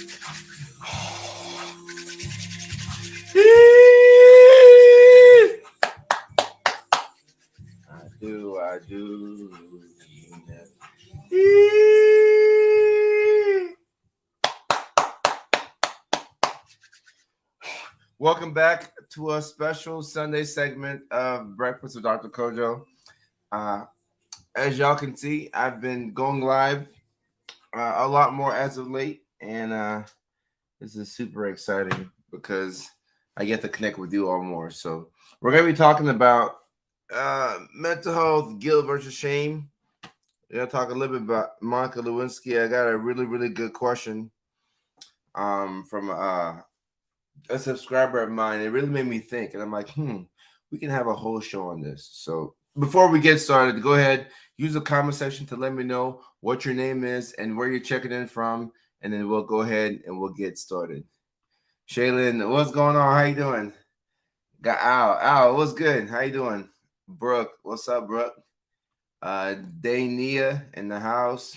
I do. Welcome back to a special Sunday segment of Breakfast with Dr. Kojo. Uh, as y'all can see, I've been going live a lot more as of late, and this is super exciting because I get to connect with you all more. So we're gonna be talking about mental health, guilt versus shame. We're gonna talk a little bit about Monica Lewinsky. I got a really good question from a subscriber of mine. It really made me think, and I'm like, we can have a whole show on this. So before we get started, go ahead, use the comment section to let me know what your name is and where you're checking in from, and then we'll go ahead and we'll get started. Shaylin, what's going on? How you doing? Got Al, what's good? How you doing? Brooke, what's up, Brooke? Dania in the house.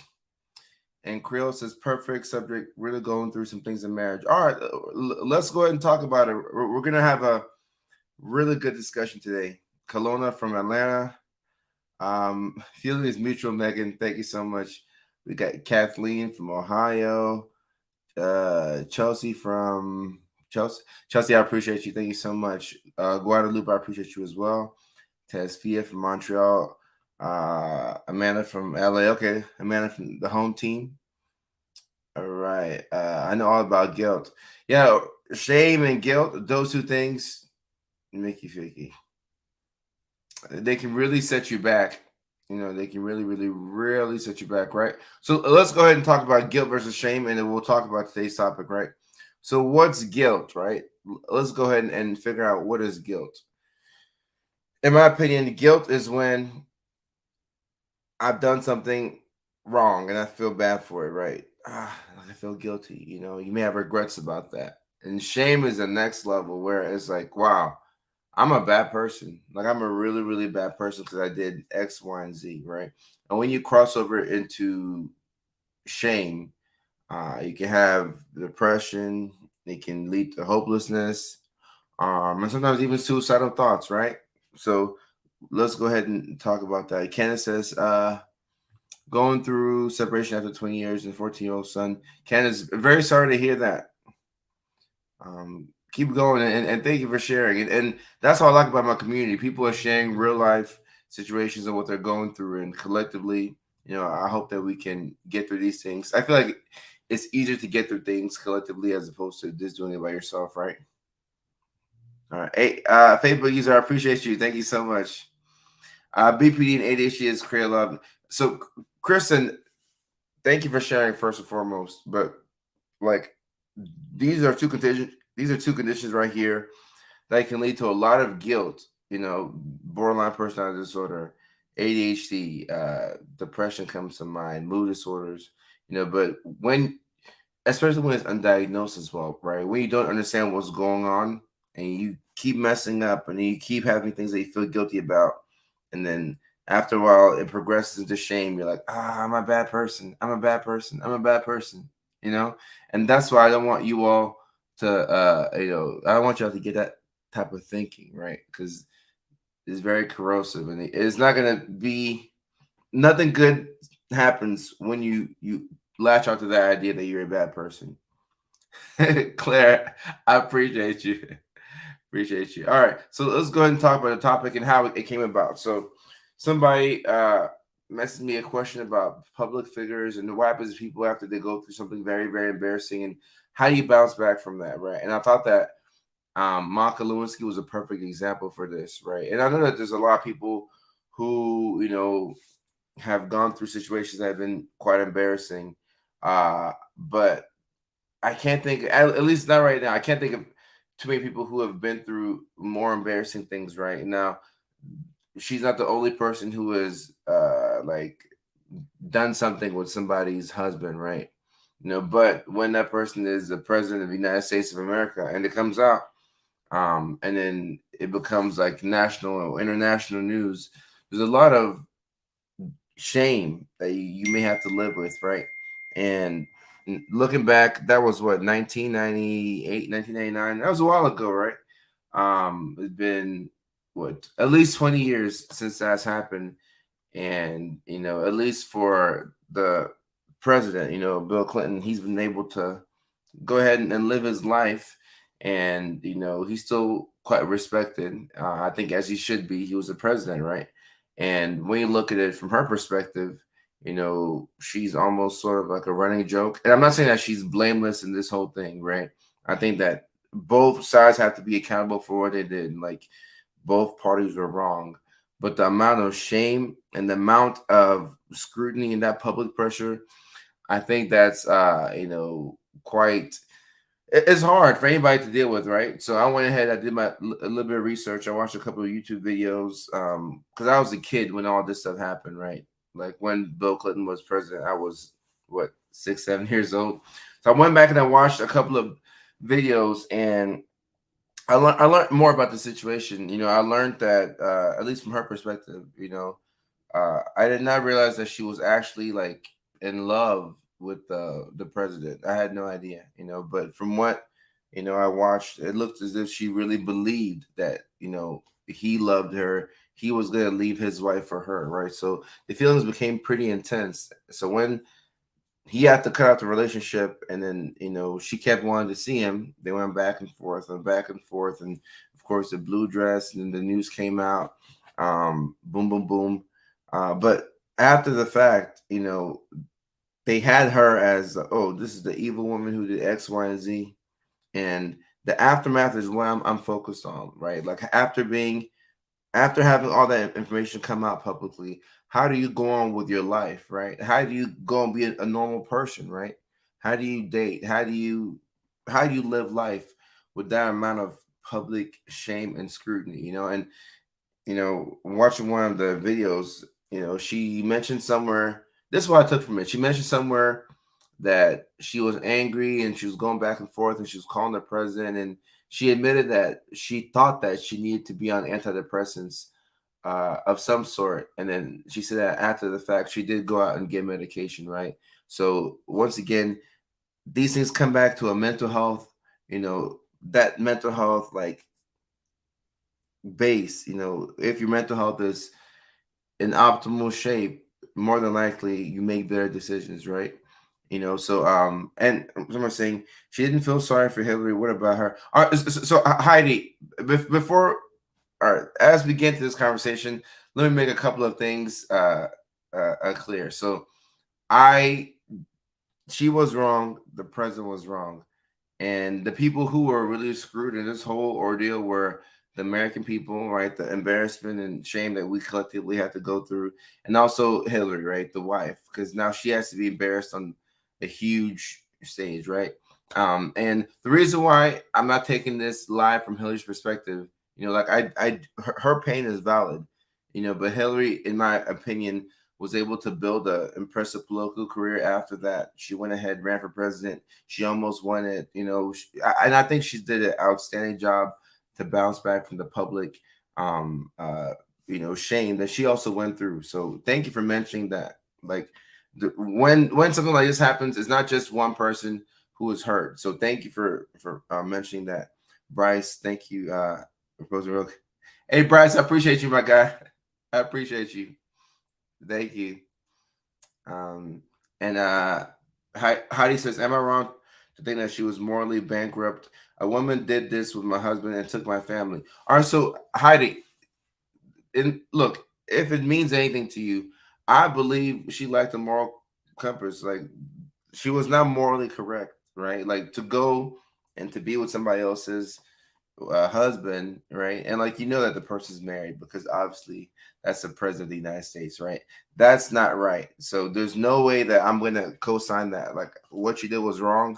And Creole says, perfect subject, really going through some things in marriage. All right, let's go ahead and talk about it. We're going to have a really good discussion today. Kelowna from Atlanta. Feeling is mutual, Megan. Thank you so much. We got Kathleen from Ohio. Chelsea from Chelsea, I appreciate you. Thank you so much. Guadalupe, I appreciate you as well. Tesfia from Montreal. Amanda from LA. Okay, Amanda from the home team. All right. I know all about guilt. Yeah, shame and guilt, those two things make you feel they can really set you back. You know, they can really set you back, right? So let's go ahead and talk about guilt versus shame, and then we'll talk about today's topic, right? So what's guilt, right? Let's go ahead and figure out what is guilt. In my opinion, guilt is when I've done something wrong and I feel bad for it, right? I feel guilty. You know, you may have regrets about that. And shame is the next level where it's like, wow, I'm a bad person. Like I'm a really bad person because I did X, Y, and Z, right? And when you cross over into shame, you can have depression. It can lead to hopelessness, and sometimes even suicidal thoughts, right? So let's go ahead and talk about that. Candace says, going through separation after 20 years and 14-year-old son. Candace, very sorry to hear that. Keep going and thank you for sharing. And that's what I like about my community. People are sharing real life situations of what they're going through, and collectively, you know, I hope that we can get through these things. I feel like it's easier to get through things collectively as opposed to just doing it by yourself, right? All right. Hey, Facebook user, I appreciate you. Thank you so much. BPD and ADHD is create love. So, Kristen, thank you for sharing first and foremost. But like, these are two conditions. These are two conditions right here that can lead to a lot of guilt. You know, borderline personality disorder, ADHD, depression comes to mind, mood disorders. You know, but especially when it's undiagnosed as well, right? When you don't understand what's going on and you keep messing up and you keep having things that you feel guilty about, and then after a while it progresses into shame. You're like, I'm a bad person. I'm a bad person. I'm a bad person. You know, and that's why I don't want you all to, I don't want y'all to get that type of thinking, right? Because it's very corrosive, and it's not gonna be nothing good happens when you latch onto that idea that you're a bad person. Claire, I appreciate you. Appreciate you. All right, so let's go ahead and talk about the topic and how it came about. So somebody messaged me a question about public figures and what happens to people after they go through something very embarrassing, and how do you bounce back from that, right? And I thought that Monica Lewinsky was a perfect example for this, right? And I know that there's a lot of people who, you know, have gone through situations that have been quite embarrassing, but I can't think, at least not right now, I can't think of too many people who have been through more embarrassing things right now. She's not the only person who has like done something with somebody's husband, right? You know, but when that person is the president of the United States of America and it comes out, and then it becomes like national or international news, there's a lot of shame that you may have to live with, right? And Looking back, that was what, 1998, 1999. That was a while ago, right? It's been what, at least 20 years since that's happened. And at least for the president, Bill Clinton, he's been able to go ahead and live his life, and he's still quite respected. I think as he should be. He was the president, right? And when you look at it from her perspective, she's almost sort of like a running joke. And I'm not saying that she's blameless in this whole thing, right? I think that both sides have to be accountable for what they did. Like, both parties were wrong, but the amount of shame and the amount of scrutiny and that public pressure, I think that's quite, it's hard for anybody to deal with, right? So I went ahead, I did a little bit of research. I watched a couple of YouTube videos because I was a kid when all this stuff happened, right? Like when Bill Clinton was president, I was what, 6, 7 years old. So I went back and I watched a couple of videos, and I learned more about the situation. I learned that at least from her perspective, I did not realize that she was actually like in love with the president. I had no idea, but from what I watched, it looked as if she really believed that he loved her. He was gonna leave his wife for her, right? So the feelings became pretty intense. So when he had to cut out the relationship, and then she kept wanting to see him, they went back and forth and back and forth, and of course the blue dress, and then the news came out, boom boom boom, but after the fact, they had her as, oh, this is the evil woman who did X, Y, and Z. And the aftermath is what I'm focused on, right? Like, after having all that information come out publicly, how do you go on with your life, right? How do you go and be a normal person, right? How do you date? How do you live life with that amount of public shame and scrutiny? And watching one of the videos, she mentioned somewhere. This is what I took from it. She mentioned somewhere that she was angry and she was going back and forth and she was calling the president, and she admitted that she thought that she needed to be on antidepressants of some sort. And then she said that after the fact, she did go out and get medication, right? So once again, these things come back to a mental health, that mental health, like, base. If your mental health is in optimal shape, more than likely you make better decisions, right? So and someone saying she didn't feel sorry for Hillary. What about her? All right, so Heidi, before, all right, as we get to this conversation, let me make a couple of things clear. So I she was wrong, the president was wrong, and the people who were really screwed in this whole ordeal were the American people, right? The embarrassment and shame that we collectively had to go through, and also Hillary, right, the wife, because now she has to be embarrassed on a huge stage, right? And the reason why I'm not taking this live from Hillary's perspective, like, her pain is valid, but Hillary, in my opinion, was able to build a impressive political career after that. She went ahead, ran for president. She almost won it, and I think she did an outstanding job to bounce back from the public, um, uh, shame that she also went through. So thank you for mentioning that. Like, when something like this happens, it's not just one person who is hurt. So thank you for mentioning that, Bryce. Thank you, for. Hey, Bryce, I appreciate you, my guy. I appreciate you. Thank you. Um, and Heidi says, "Am I wrong to think that she was morally bankrupt? A woman did this with my husband and took my family." All right, so Heidi, and look, if it means anything to you, I believe she lacked a moral compass. Like, she was not morally correct, right? Like, to go and to be with somebody else's husband, right? And like, that the person's married, because obviously that's the president of the United States, right? That's not right. So there's no way that I'm going to co-sign that. Like, what you did was wrong.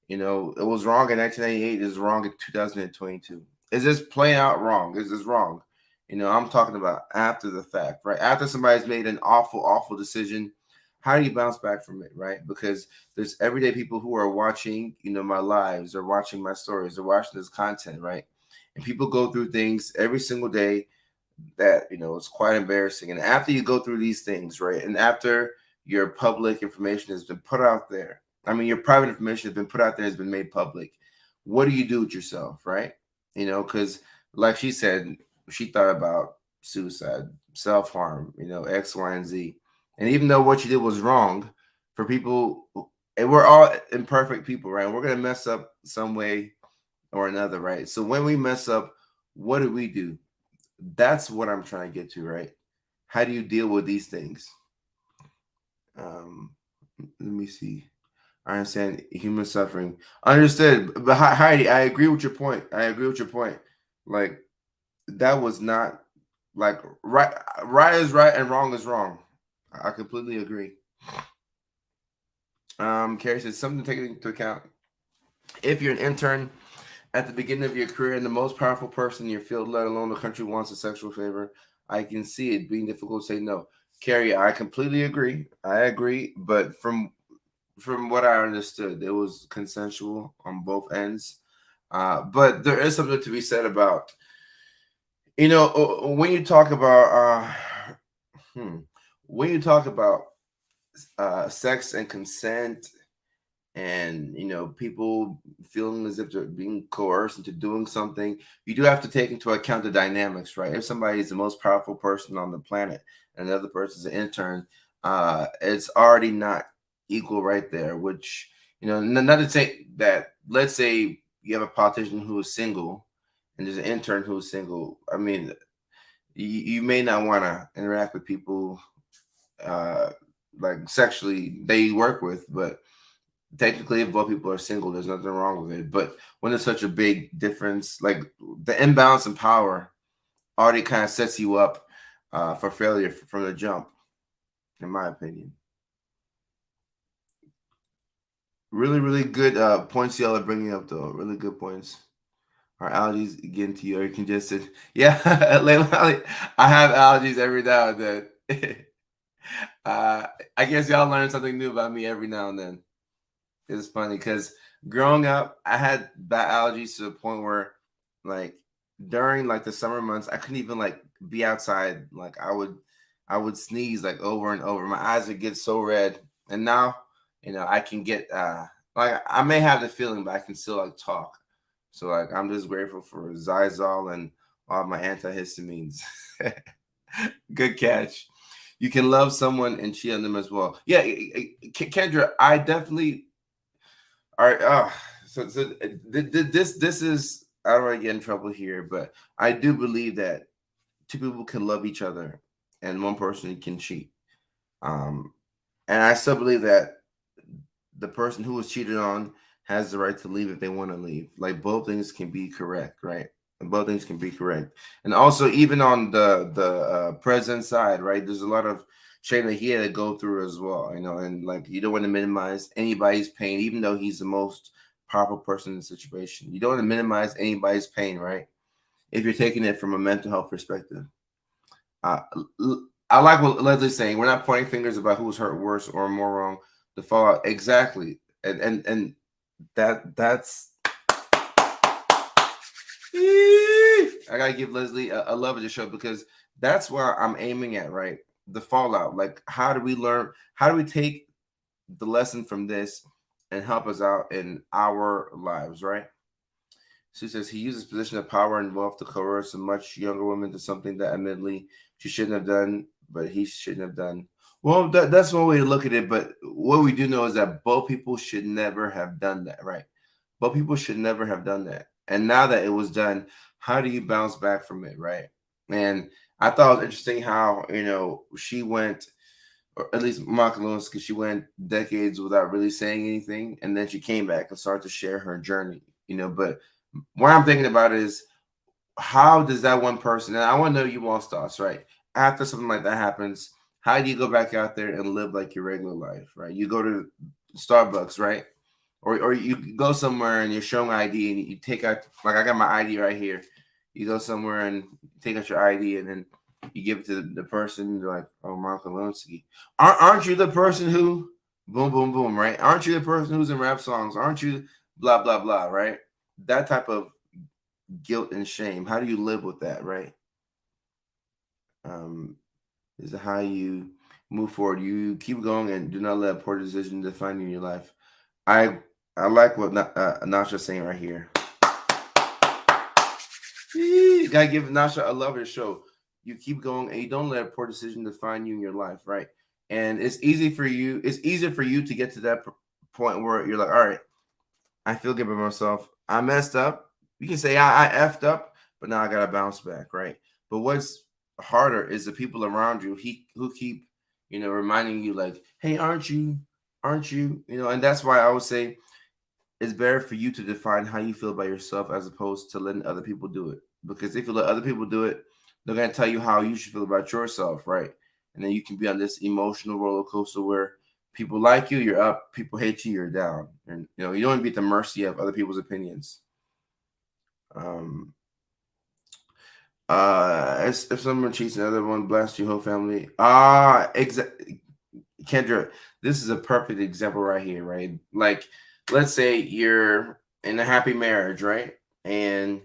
It was wrong in 1998. It's wrong in 2022. Is this playing out wrong? Is this wrong? I'm talking about after the fact, right? After somebody's made an awful, awful decision, how do you bounce back from it, right? Because there's everyday people who are watching, my lives, or watching my stories, or watching this content, right? And people go through things every single day that, it's quite embarrassing. And after you go through these things, right, and after your public information has been put out there, I mean, your private information has been put out there, has been made public. What do you do with yourself, right? Because like she said, she thought about suicide, self harm, X, Y, and Z. And even though what you did was wrong, for people, and we're all imperfect people, right? We're gonna mess up some way or another, right? So when we mess up, what do we do? That's what I'm trying to get to, right? How do you deal with these things? Um, Let me see. I understand human suffering. Understood. But Heidi, I agree with your point. I agree with your point. Like that was not like right. Right is right and wrong is wrong. I completely agree. Carrie says something to take into account. If you're an intern at the beginning of your career and the most powerful person in your field, let alone the country, wants a sexual favor, I can see it being difficult to say no. Carrie, I completely agree. I agree. But from what I understood, it was consensual on both ends. But there is something to be said about, when you talk about, hmm, when you talk about sex and consent, and people feeling as if they're being coerced into doing something, you do have to take into account the dynamics, right? If somebody is the most powerful person on the planet and another person's an intern, it's already not equal right there. Which, not to say that, let's say you have a politician who is single and there's an intern who is single. I mean, you may not want to interact with people uh like sexually they work with, but technically if both people are single, there's nothing wrong with it. But when there's such a big difference, like the imbalance in power already kind of sets you up for failure from the jump, in my opinion. Really, really good points y'all are bringing up, though. Really good points. Are allergies getting to you? Or you can just sit. Yeah, Layla, I have allergies every now and then. I guess y'all learn something new about me every now and then. It's funny because growing up, I had bad allergies to the point where, like, during like the summer months, I couldn't even like be outside. Like, I would sneeze like over and over. My eyes would get so red, and now, I can get like I may have the feeling, but I can still like talk. So like, I'm just grateful for Zysol and all my antihistamines. Good catch. You can love someone and cheat on them as well. Yeah, Kendra, I definitely. All right. This is, I don't want to get in trouble here, but I do believe that two people can love each other and one person can cheat. Um, and I still believe that the person who was cheated on has the right to leave if they want to leave. Like both things can be correct, right? And both things can be correct. And also, even on the president side, right? There's a lot of shame that he had to go through as well, And like you don't want to minimize anybody's pain, even though he's the most powerful person in the situation. You don't want to minimize anybody's pain, right? If you're taking it from a mental health perspective. Uh, I like what Leslie's saying. We're not pointing fingers about who's hurt worse or more wrong. The fallout, exactly, and that's. I gotta give Leslie a love of the show because that's where I'm aiming at, right? The fallout. Like, how do we learn? How do we take the lesson from this and help us out in our lives, right? She says he uses position of power and wealth to coerce a much younger woman to something that admittedly she shouldn't have done, but he shouldn't have done. Well, that's one way to look at it. But what we do know is that both people should never have done that, right? Both people should never have done that. And now that it was done, how do you bounce back from it, right? And I thought it was interesting how, she went, or at least Monica Lewinsky, she went decades without really saying anything. And then she came back and started to share her journey, But what I'm thinking about is how does that one person, and I want to know you all's thoughts, right? After something like that happens, how do you go back out there and live like your regular life, right? You go to Starbucks, right? Or you go somewhere and you're showing ID and you take out, like I got my ID right here. You go somewhere and take out your ID and then you give it to the person, you're like, oh, Monica Lewinsky. Aren't you the person who boom, boom, boom, right? Aren't you the person who's in rap songs? Aren't you blah, blah, blah, right? That type of guilt and shame. How do you live with that, right? Um, is how you move forward. You keep going and do not let a poor decision define your life. I I like what Nasha's saying right here. You gotta give Nasha a love of the show. You keep going and you don't let a poor decision define you in your life, right? And it's easy for you. It's easier for you to get to that point where you're like, all right, I feel good about myself. I messed up. You can say I effed up, but now I gotta bounce back, right? But what's harder is the people around you who keep, reminding you like, hey, aren't you? And that's why I would say it's better for you to define how you feel about yourself as opposed to letting other people do it. Because if you let other people do it, they're gonna tell you how you should feel about yourself, right? And then you can be on this emotional roller coaster where people like you, you're up. People hate you, you're down. And you don't want to be at the mercy of other people's opinions. Um, if someone cheats another one, blast your whole family. Kendra, this is a perfect example right here, right? Like, let's say you're in a happy marriage, right? And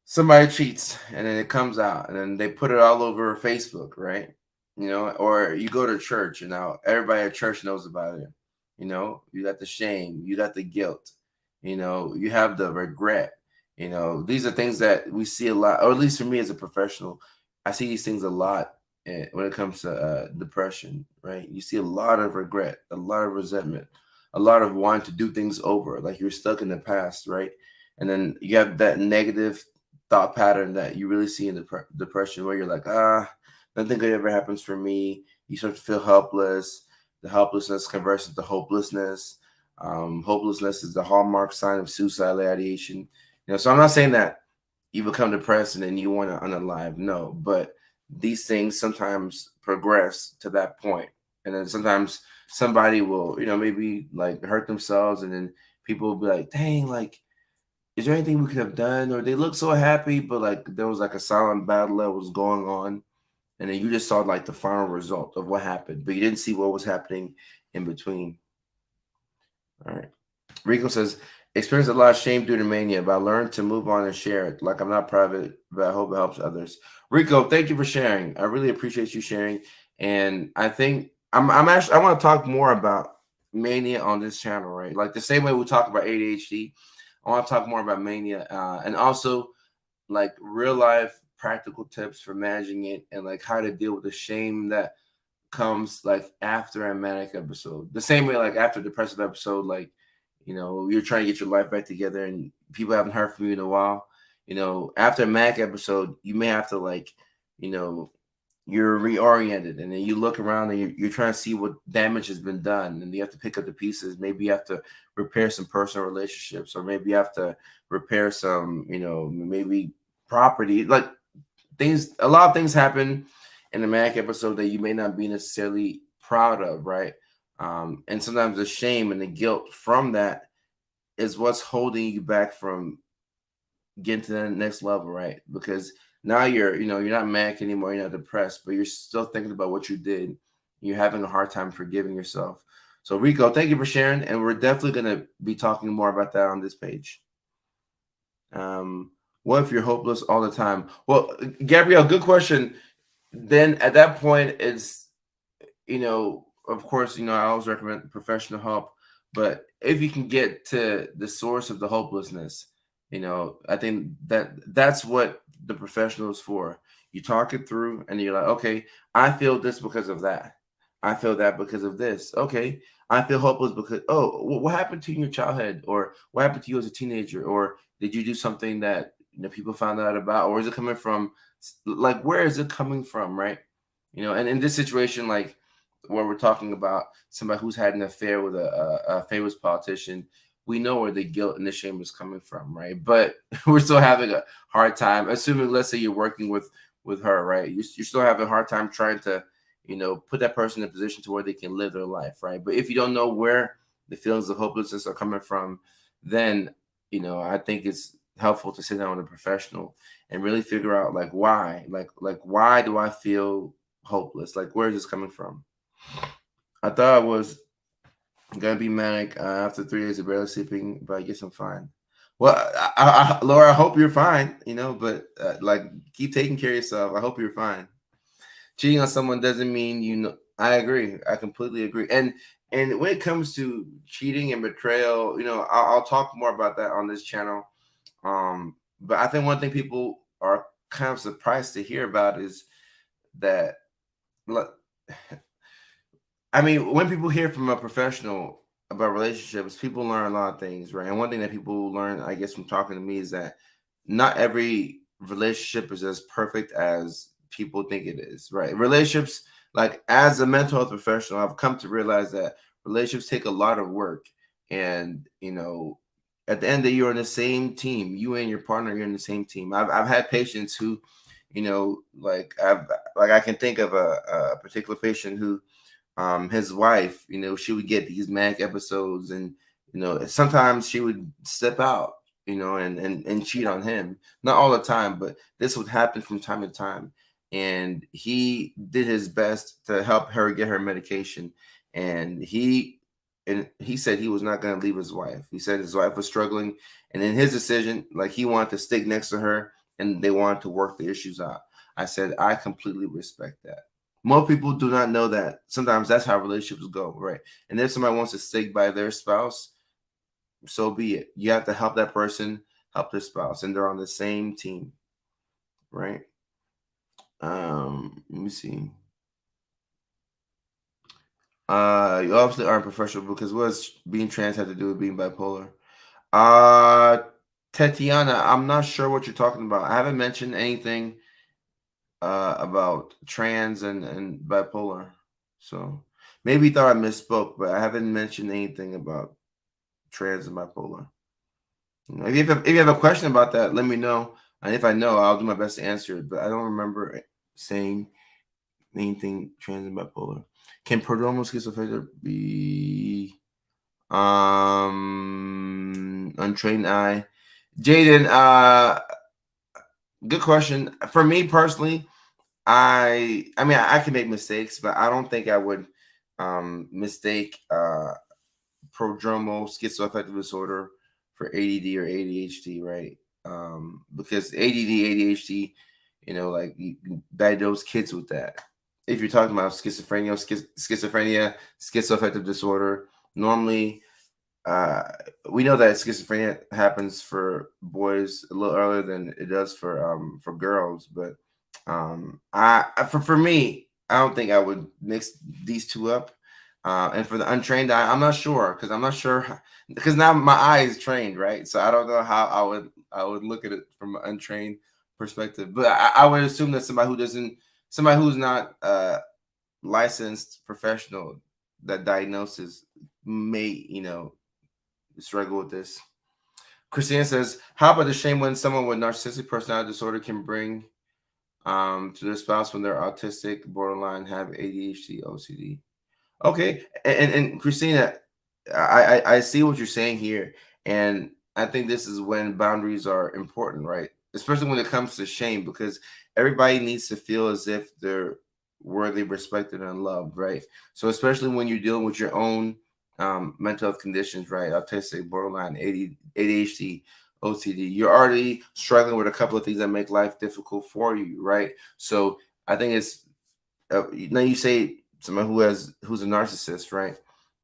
somebody cheats and then it comes out and then they put it all over Facebook, right? Or you go to church and now everybody at church knows about it. You got the shame, you got the guilt, you have the regret. These are things that we see a lot, or at least for me as a professional, I see these things a lot when it comes to depression, right? You see a lot of regret, a lot of resentment, a lot of wanting to do things over, like you're stuck in the past, right? And then you have that negative thought pattern that you really see in depression where you're like, nothing good ever happens for me. You start to feel helpless. The helplessness converts into hopelessness. Hopelessness is the hallmark sign of suicidal ideation. So I'm not saying that you become depressed and then you want to unalive. No, but these things sometimes progress to that point. And then sometimes somebody will, maybe like hurt themselves and then people will be like, dang, like, is there anything we could have done? Or they look so happy, but like there was like a silent battle that was going on. And then you just saw like the final result of what happened, but you didn't see what was happening in between. All right. Rico says, experienced a lot of shame due to mania, but I learned to move on and share it. Like I'm not proud of it, but I hope it helps others. Rico, thank you for sharing. I really appreciate you sharing. And I think I'm actually I want to talk more about mania on this channel, right? Like the same way we talk about ADHD. I want to talk more about mania, and also like real life practical tips for managing it and like how to deal with the shame that comes like after a manic episode. The same way like after a depressive episode, like you're trying to get your life back together and people haven't heard from you in a while. After a manic episode, you may have to like, you know, you're reoriented and then you look around and you're trying to see what damage has been done and you have to pick up the pieces. Maybe you have to repair some personal relationships or maybe you have to repair some, maybe property. Like a lot of things happen in the Mac episode that you may not be necessarily proud of, right? And sometimes the shame and the guilt from that is what's holding you back from getting to that next level, right? Because now you're not manic anymore, you're not depressed, but you're still thinking about what you did. You're having a hard time forgiving yourself. So Rico, thank you for sharing, and we're definitely going to be talking more about that on this page. What if you're hopeless all the time? Well, Gabrielle, good question. Then at that point, it's of course, I always recommend professional help. But if you can get to the source of the hopelessness, I think that's what the professional is for. You talk it through, and you're like, okay, I feel this because of that. I feel that because of this. Okay, I feel hopeless because what happened to you in your childhood, or what happened to you as a teenager, or did you do something that people found out about, or is it coming from like where is it coming from, right? And in this situation, like where we're talking about somebody who's had an affair with a famous politician, we know where the guilt and the shame is coming from, right? But we're still having a hard time. Assuming, let's say, you're working with her, right? You're still having a hard time trying to, put that person in a position to where they can live their life, right? But if you don't know where the feelings of hopelessness are coming from, then I think it's helpful to sit down with a professional and really figure out like why, like why do I feel hopeless? Like where is this coming from? I thought I was gonna be manic after 3 days of barely sleeping, but I guess I'm fine. Well, Laura, I hope you're fine. But like keep taking care of yourself. I hope you're fine. Cheating on someone doesn't mean I agree. I completely agree. And And when it comes to cheating and betrayal, I'll talk more about that on this channel. But I think one thing people are kind of surprised to hear about is that, look, I mean, when people hear from a professional about relationships, people learn a lot of things, right? And one thing that people learn, I guess, from talking to me is that not every relationship is as perfect as people think it is, right? Relationships, like as a mental health professional, I've come to realize that relationships take a lot of work. And, at the end of the day, you're on the same team. You and your partner, you're in the same team. I've had patients who, like I can think of a particular patient who, his wife, she would get these manic episodes, and sometimes she would step out, and cheat on him. Not all the time, but this would happen from time to time. And he did his best to help her get her medication. And he said he was not going to leave his wife. He said his wife was struggling, and in his decision, like, he wanted to stick next to her, and they wanted to work the issues out. I said I completely respect that. Most people do not know that sometimes that's how relationships go, right? And if somebody wants to stick by their spouse, so be it. You have to help that person help their spouse, and they're on the same team, right? Let me see. You obviously aren't professional, because what's being trans have to do with being bipolar? Uh, Tatiana, I'm not sure what you're talking about. I haven't mentioned anything about trans and bipolar. So maybe you thought I misspoke, but I haven't mentioned anything about trans and bipolar. If you have a question about that, let me know. And if I know, I'll do my best to answer it. But I don't remember saying anything trans and bipolar. Can prodromal schizophrenia be untrained eye? Jaden, good question. For me personally, I mean, I can make mistakes, but I don't think I would mistake prodromal schizoaffective disorder for ADD or ADHD, right? Because ADD, ADHD, like, you can diagnose kids with that. If you're talking about schizophrenia, schizoaffective disorder, normally, uh, we know that schizophrenia happens for boys a little earlier than it does for girls. But for me, I don't think I would mix these two up. And for the untrained eye, I'm not sure, because I'm not sure, because now my eye is trained, right? So I don't know how I would look at it from an untrained perspective. But I would assume that somebody who's not licensed professional that diagnoses may, struggle with this. Christina says, "How about the shame when someone with narcissistic personality disorder can bring to their spouse when they're autistic, borderline, have ADHD, OCD?" Okay, and Christina, I see what you're saying here, and I think this is when boundaries are important, right? Especially when it comes to shame, because everybody needs to feel as if they're worthy, respected, and loved, right? So especially when you're dealing with your own mental health conditions, right? Autistic, borderline, ADHD, OCD. You're already struggling with a couple of things that make life difficult for you, right? So I think it's now you say someone who's a narcissist, right?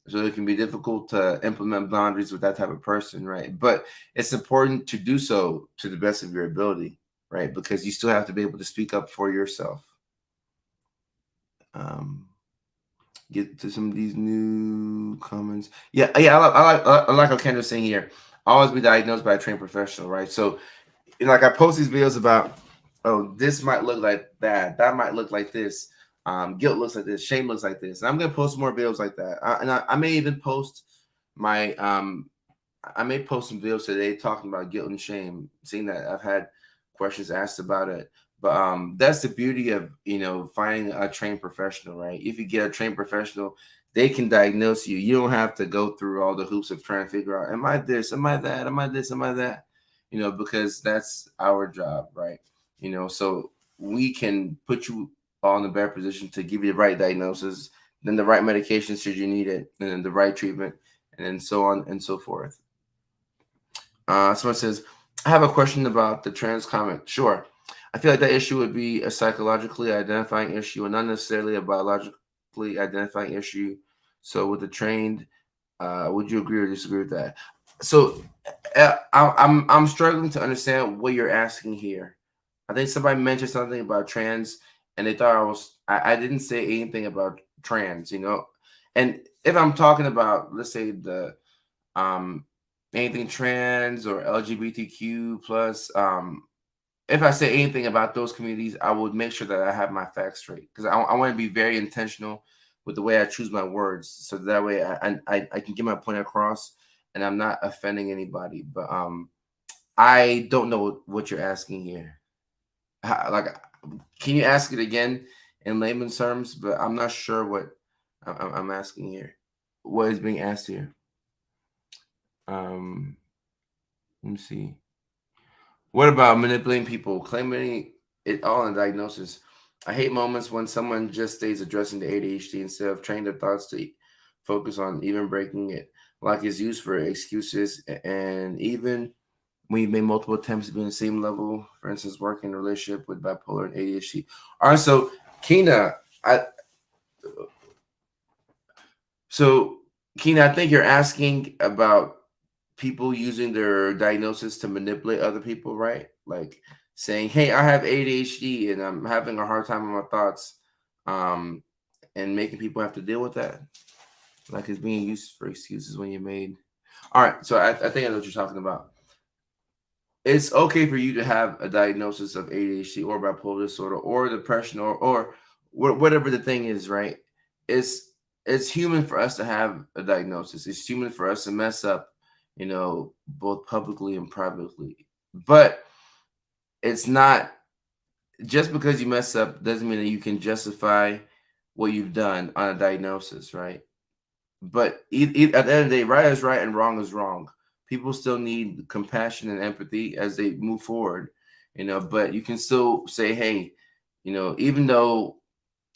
So it can be difficult to implement boundaries with that type of person, right? But it's important to do so to the best of your ability, right? Because you still have to be able to speak up for yourself. Um, get to some of these new comments. Yeah, I like how Kendra's saying here. Always be diagnosed by a trained professional, right? So, like, I post these videos about, oh, this might look like that might look like this, guilt looks like this, shame looks like this, and I'm gonna post more videos like that. I may even post my I may post some videos today talking about guilt and shame, seeing that I've had questions asked about it. But that's the beauty of finding a trained professional, right? If you get a trained professional, they can diagnose you. You don't have to go through all the hoops of trying to figure out, am I this, am I that, am I this, am I that? Because that's our job, right? So we can put you all in the better position to give you the right diagnosis, then the right medication should you need it, and then the right treatment, and then so on and so forth. Someone says, I have a question about the trans comment. Sure. I feel like that issue would be a psychologically identifying issue and not necessarily a biologically identifying issue. So with the trained, would you agree or disagree with that? So I'm struggling to understand what you're asking here. I think somebody mentioned something about trans, and they thought I didn't say anything about trans, you know. And if I'm talking about, let's say um anything trans or LGBTQ plus, if I say anything about those communities, I would make sure that I have my facts straight because I want to be very intentional with the way I choose my words, so that way I can get my point across, and I'm not offending anybody. But I don't know what you're asking here. Like, can you ask it again in layman's terms? But I'm not sure what I'm asking here. What is being asked here? Um, let me see. What about manipulating people, claiming it all in diagnosis? I hate moments when someone just stays addressing the ADHD instead of training their thoughts to focus on even breaking it, like it's used for excuses. And even when you've made multiple attempts to be on the same level, for instance, working in a relationship with bipolar and ADHD. All right, so Keena, I so Keena, I think you're asking about people using their diagnosis to manipulate other people, right? Like saying, "Hey, I have ADHD and I'm having a hard time with my thoughts," um, and making people have to deal with that. Like it's being used for excuses when you're made. All right, so I think I know what you're talking about. It's okay for you to have a diagnosis of ADHD or bipolar disorder or depression or whatever the thing is, right? It's it's human for us to have a diagnosis. It's human for us to mess up, you know, both publicly and privately. But it's not just because you mess up doesn't mean that you can justify what you've done on a diagnosis, right? But at the end of the day, right is right and wrong is wrong. People still need compassion and empathy as they move forward, you know. But you can still say, hey, you know, even though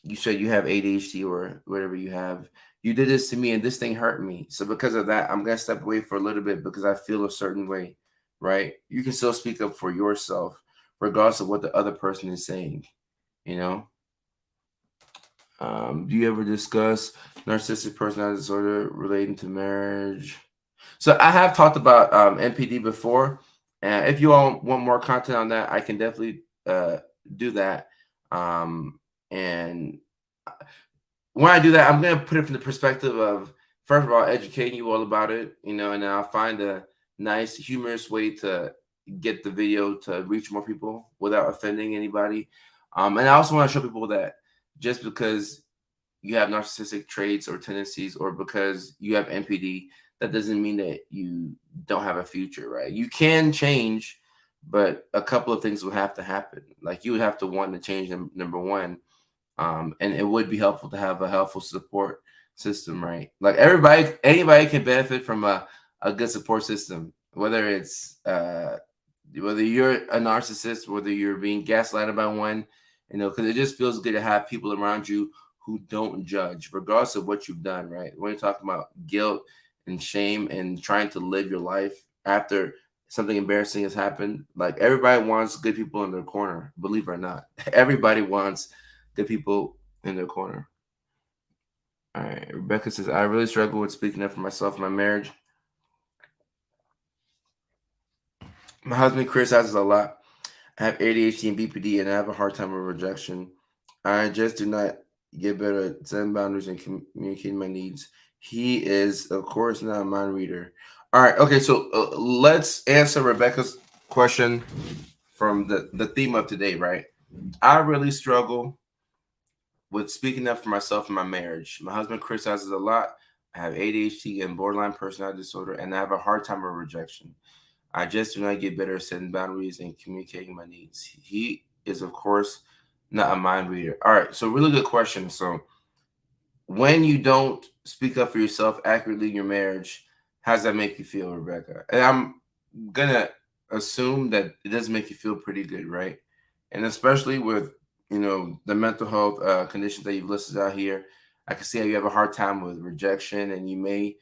you said you have ADHD or whatever you have, you did this to me and this thing hurt me. So because of that, I'm gonna step away for a little bit because I feel a certain way, right? You can still speak up for yourself, regardless of what the other person is saying, you know. Do you ever discuss narcissistic personality disorder relating to marriage? So I have talked about NPD before, and if you all want more content on that, I can definitely do that. And when I do that, I'm gonna put it from the perspective of first of all educating you all about it, you know, and then I'll find a nice, humorous way to get the video to reach more people without offending anybody. And I also want to show people that just because you have narcissistic traits or tendencies, or because you have NPD, that doesn't mean that you don't have a future, right? You can change, but a couple of things will have to happen. Like you would have to want to change them, number one, and it would be helpful to have a helpful support system, right? Like anybody can benefit from a good support system, whether it's whether you're a narcissist, whether you're being gaslighted by one, you know, because it just feels good to have people around you who don't judge, regardless of what you've done, right? When you're talking about guilt and shame and trying to live your life after something embarrassing has happened, like everybody wants good people in their corner, believe it or not. Everybody wants good people in their corner. All right. Rebecca says, I really struggle with speaking up for myself in my marriage. My husband criticizes a lot. I have ADHD and BPD, and I have a hard time with rejection. I just do not get better at setting boundaries and communicating my needs. He is, of course, not a mind reader. All right. Okay. So let's answer Rebecca's question from the theme of today, right? I really struggle with speaking up for myself in my marriage. My husband criticizes a lot. I have ADHD and borderline personality disorder, and I have a hard time with rejection. I just do not get better at setting boundaries and communicating my needs. He is, of course, not a mind reader. All right, so really good question. So, when you don't speak up for yourself accurately in your marriage, how does that make you feel, Rebecca? And I'm gonna assume that it doesn't make you feel pretty good, right? And especially with the mental health conditions that you've listed out here, I can see how you have a hard time with rejection, and you may,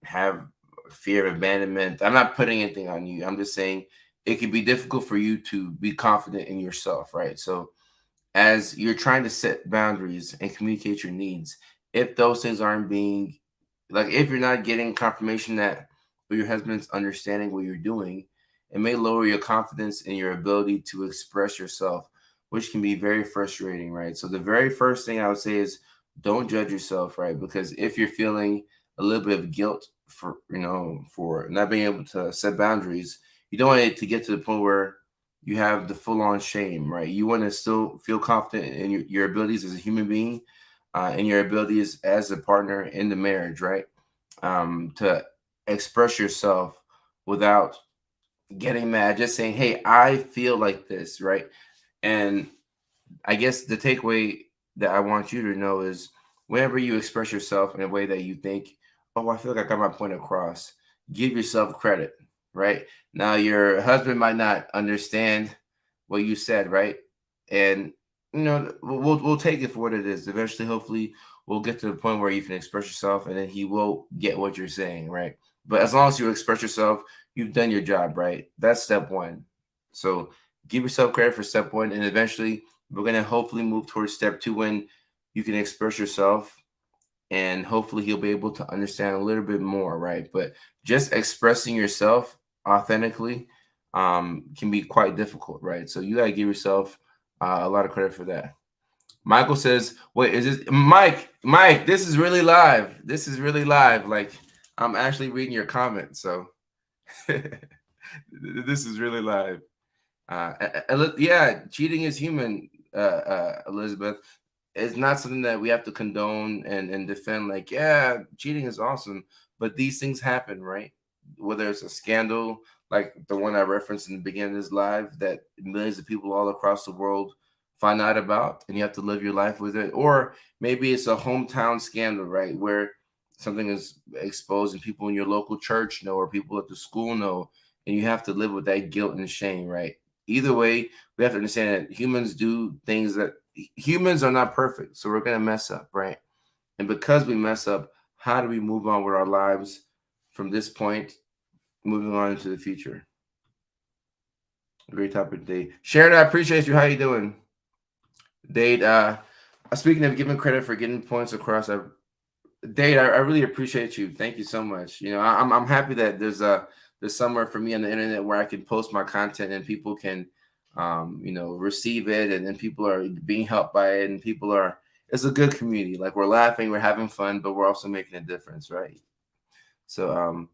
have fear of abandonment. I'm not putting anything on you. I'm just saying it can be difficult for you to be confident in yourself, right? So as you're trying to set boundaries and communicate your needs, if those things aren't being, like, if you're not getting confirmation that your husband's understanding what you're doing, it may lower your confidence in your ability to express yourself, which can be very frustrating, right? So the very first thing I would say is don't judge yourself, right? Because if you're feeling a little bit of guilt for, for not being able to set boundaries, you don't want it to get to the point where you have the full on shame, right? You want to still feel confident in your abilities as a human being, and your abilities as a partner in the marriage, right? To express yourself without getting mad, just saying, "Hey, I feel like this," right? And I guess the takeaway that I want you to know is whenever you express yourself in a way that you think, "Oh, I feel like I got my point across," give yourself credit, right? Now, your husband might not understand what you said, right? And we'll take it for what it is. Eventually, hopefully, we'll get to the point where you can express yourself, and then he will get what you're saying, right? But as long as you express yourself, you've done your job, right? That's step one. So give yourself credit for step one, and eventually we're going to hopefully move towards step two when you can express yourself, and hopefully he'll be able to understand a little bit more, right? But just expressing yourself authentically can be quite difficult, right? So you got to give yourself a lot of credit for that. Michael says, "Wait, is this Mike? Mike, this is really live. This is really live. Like, I'm actually reading your comment, so this is really live." Yeah, cheating is human, Elizabeth. It's not something that we have to condone and defend. Like, yeah, cheating is awesome, but these things happen, right? Whether it's a scandal like the one I referenced in the beginning of this live that millions of people all across the world find out about, and you have to live your life with it, or maybe it's a hometown scandal, right, where something is exposed and people in your local church know or people at the school know, and you have to live with that guilt and shame, right? Either way, we have to understand that humans do things that humans are not perfect. So we're going to mess up, right? And because we mess up, how do we move on with our lives from this point, moving on into the future? Great topic today. Sharon, I appreciate you. How you doing? Dade, speaking of giving credit for getting points across, Dade, I really appreciate you. Thank you so much. I'm happy that there's somewhere for me on the internet where I can post my content and people can receive it, and then people are being helped by it, and people are it's a good community. Like, we're laughing, we're having fun, but we're also making a difference, right? So I'm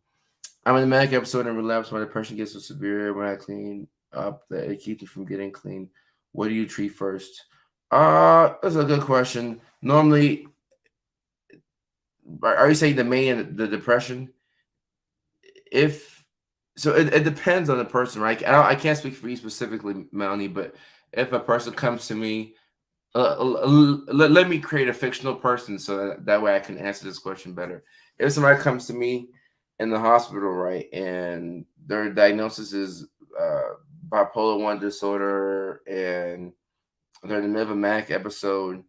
in the manic episode and relapse when depression gets so severe when I clean up that it keeps me from getting clean. What do you treat first? That's a good question. Normally, are you saying the mania, the depression? If so, it depends on the person, right? I can't speak for you specifically, Melanie, but if a person comes to me, let me create a fictional person so that way I can answer this question better. If somebody comes to me in the hospital, right, and their diagnosis is bipolar 1 disorder, and they're in the middle of a manic episode,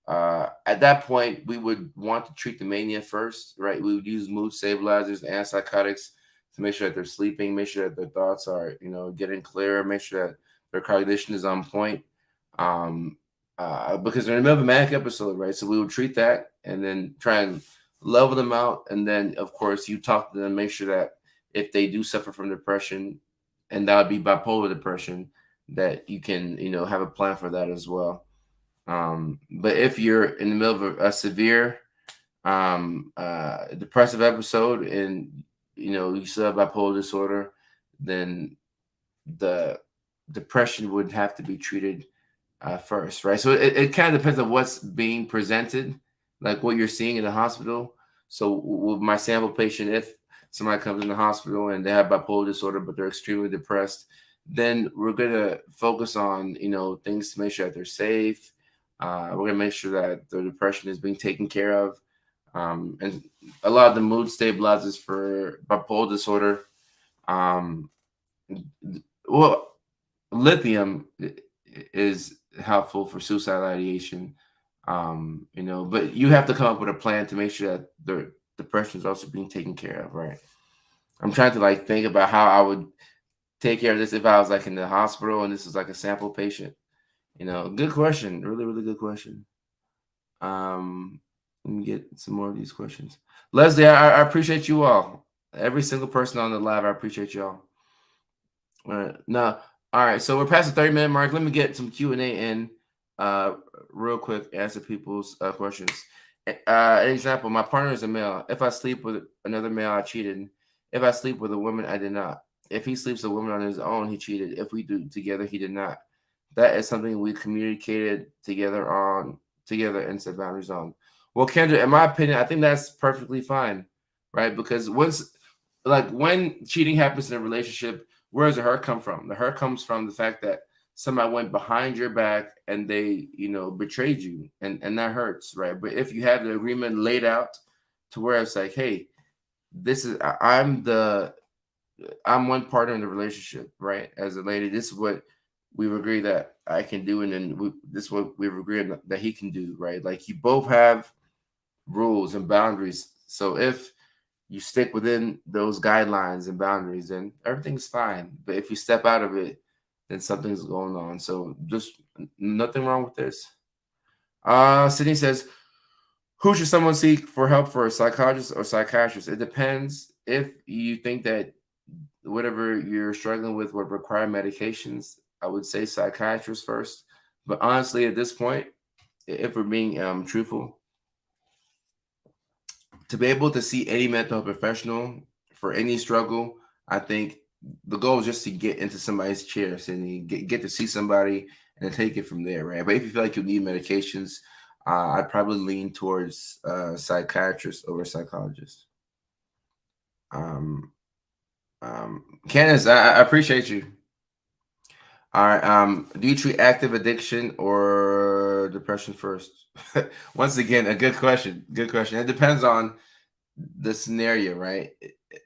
at that point, we would want to treat the mania first, right? We would use mood stabilizers, antipsychotics to make sure that they're sleeping, make sure that their thoughts are, getting clearer, make sure that their cognition is on point. Um, because they're in the middle of a manic episode, right? So we would treat that and then try and level them out. And then, of course, you talk to them, make sure that if they do suffer from depression, and that would be bipolar depression, that you can, have a plan for that as well. But if you're in the middle of a severe depressive episode, and you still have bipolar disorder, then the depression would have to be treated first, right? So it kind of depends on what's being presented, like what you're seeing in the hospital. So with my sample patient, if somebody comes in the hospital and they have bipolar disorder, but they're extremely depressed, then we're gonna focus on things to make sure that they're safe. We're gonna make sure that their depression is being taken care of, and a lot of the mood stabilizers for bipolar disorder. Um, well, lithium is helpful for suicidal ideation. But you have to come up with a plan to make sure that the depression is also being taken care of, right? I'm trying to like think about how I would take care of this if I was like in the hospital and this is like a sample patient. Good question. Really, really good question. Um, Let me get some more of these questions. Leslie, I appreciate you all. Every single person on the live, I appreciate y'all. All right. Now, all right. So we're past the 30-minute mark. Let me get some Q&A in uh, real quick, answer people's questions. An example, my partner is a male. If I sleep with another male, I cheated. If I sleep with a woman, I did not. If he sleeps with a woman on his own, he cheated. If we do together, he did not. That is something we communicated together and set boundaries on. Well, Kendra, in my opinion, I think that's perfectly fine, right? Because when cheating happens in a relationship, where does the hurt come from? The hurt comes from the fact that somebody went behind your back and they, betrayed you, and that hurts, right? But if you have the agreement laid out to where it's like, hey, this is I'm one partner in the relationship, right? As a lady, this is what we've agreed that I can do, and then this is what we've agreed that he can do, right? Like, you both have rules and boundaries. So if you stick within those guidelines and boundaries, then everything's fine. But if you step out of it, then something's going on. So just nothing wrong with this. Sydney says, who should someone seek for help for, a psychologist or psychiatrist? It depends. If you think that whatever you're struggling with would require medications, I would say psychiatrist first. But honestly, at this point, if we're being truthful, to be able to see any mental health professional for any struggle, I think the goal is just to get into somebody's chair and get to see somebody and take it from there, right? But if you feel like you need medications, I'd probably lean towards psychiatrist over psychologist. Candace, I appreciate you. All right. Do you treat active addiction or depression first? Once again, a good question. Good question. It depends on the scenario, right?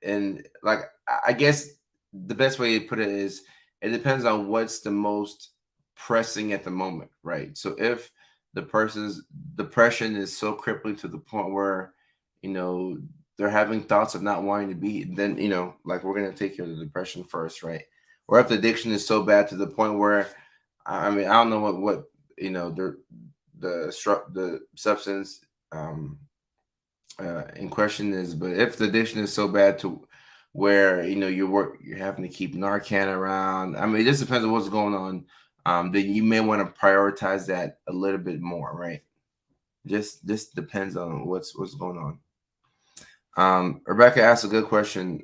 And like, I guess the best way to put it is, it depends on what's the most pressing at the moment, right? So if the person's depression is so crippling to the point where, you know, they're having thoughts of not wanting to be, then, like, we're going to take care of the depression first, right? Or if the addiction is so bad to the point where, I mean, I don't know what the substance in question is, but if the addiction is so bad to where you're having to keep Narcan around, I mean, it just depends on what's going on. Then you may want to prioritize that a little bit more, right? Just depends on what's going on. Rebecca asked a good question.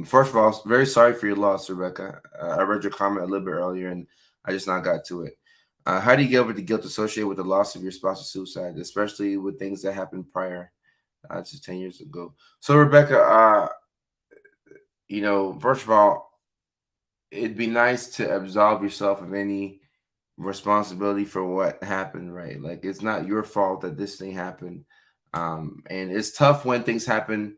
First of all, very sorry for your loss, Rebecca. I read your comment a little bit earlier, and I just not got to it. How do you get over the guilt associated with the loss of your spouse's suicide, especially with things that happened prior to 10 years ago? So, Rebecca, first of all, it'd be nice to absolve yourself of any responsibility for what happened, right? Like, it's not your fault that this thing happened. And it's tough when things happen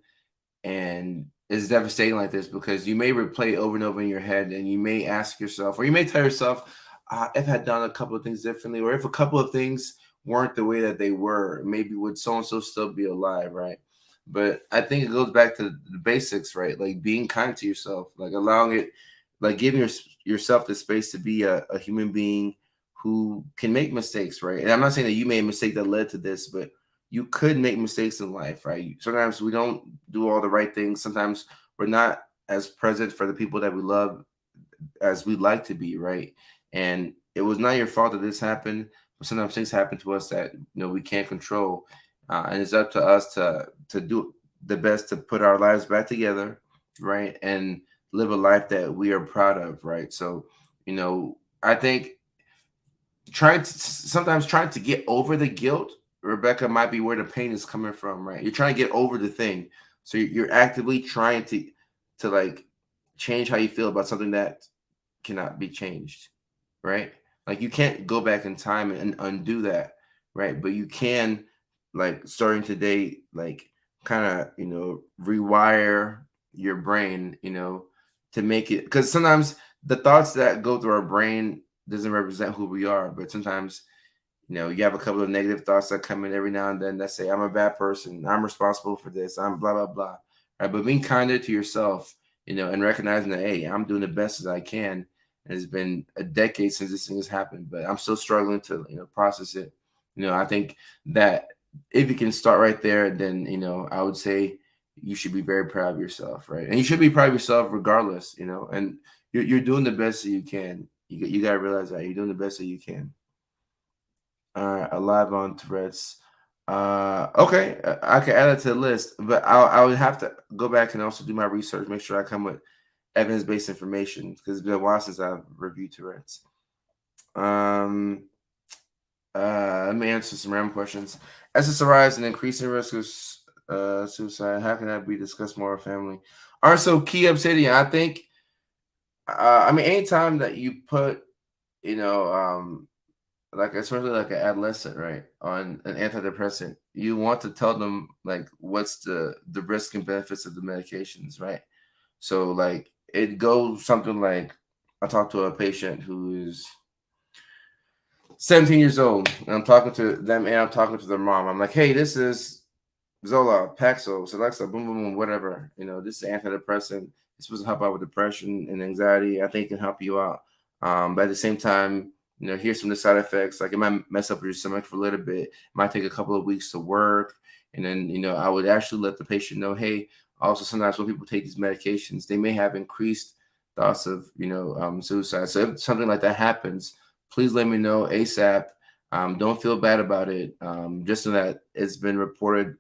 and it's devastating like this, because you may replay it over and over in your head, and you may ask yourself, or you may tell yourself, if I had done a couple of things differently, or if a couple of things weren't the way that they were, maybe would so and so still be alive, right? But I think it goes back to the basics, right? Like being kind to yourself, like allowing it, like giving yourself the space to be a human being who can make mistakes, right? And I'm not saying that you made a mistake that led to this, but you could make mistakes in life, right? Sometimes we don't do all the right things. Sometimes we're not as present for the people that we love as we'd like to be, right? And it was not your fault that this happened, but sometimes things happen to us that we can't control, and it's up to us to do the best to put our lives back together, right? And live a life that we are proud of, right? So, I think sometimes trying to get over the guilt, Rebecca, might be where the pain is coming from, right? You're trying to get over the thing, so you're actively trying to like change how you feel about something that cannot be changed, right? Like, you can't go back in time and undo that, right? But you can, like, starting today, like, kind of rewire your brain, to make it, because sometimes the thoughts that go through our brain doesn't represent who we are, but sometimes you have a couple of negative thoughts that come in every now and then that say, I'm a bad person, I'm responsible for this, I'm blah blah blah, right? But being kinder to yourself, and recognizing that, hey, I'm doing the best as I can, and it's been a decade since this thing has happened, but I'm still struggling to process it. I think that if you can start right there, then I would say you should be very proud of yourself, right? And you should be proud of yourself regardless, and you're doing the best that you can. You gotta realize that you're doing the best that you can. All right, alive on Tourette's. Okay, I can add it to the list, but I would have to go back and also do my research, make sure I come with evidence-based information because it's been a while since I've reviewed Tourette's. Um, Let me answer some random questions. SSRI is an increasing risk of suicide. How can that be discussed more with family? All right, so key obsidian. I think. I mean, anytime that you put, you know, like especially like an adolescent, right, on an antidepressant, you want to tell them like what's the risk and benefits of the medications, right? So like it goes something like I talked to a patient who is 17 years old, and I'm talking to them and I'm talking to their mom. I'm like, hey, this is Zola, Paxil, Celexa, boom, boom, boom, whatever. This is antidepressant. It's supposed to help out with depression and anxiety. I think it can help you out. But at the same time, here's some of the side effects. Like it might mess up your stomach for a little bit. It might take a couple of weeks to work. And then, I would actually let the patient know, hey, also sometimes when people take these medications, they may have increased thoughts of, suicide. So if something like that happens, please let me know ASAP. Don't feel bad about it. Just so that it's been reported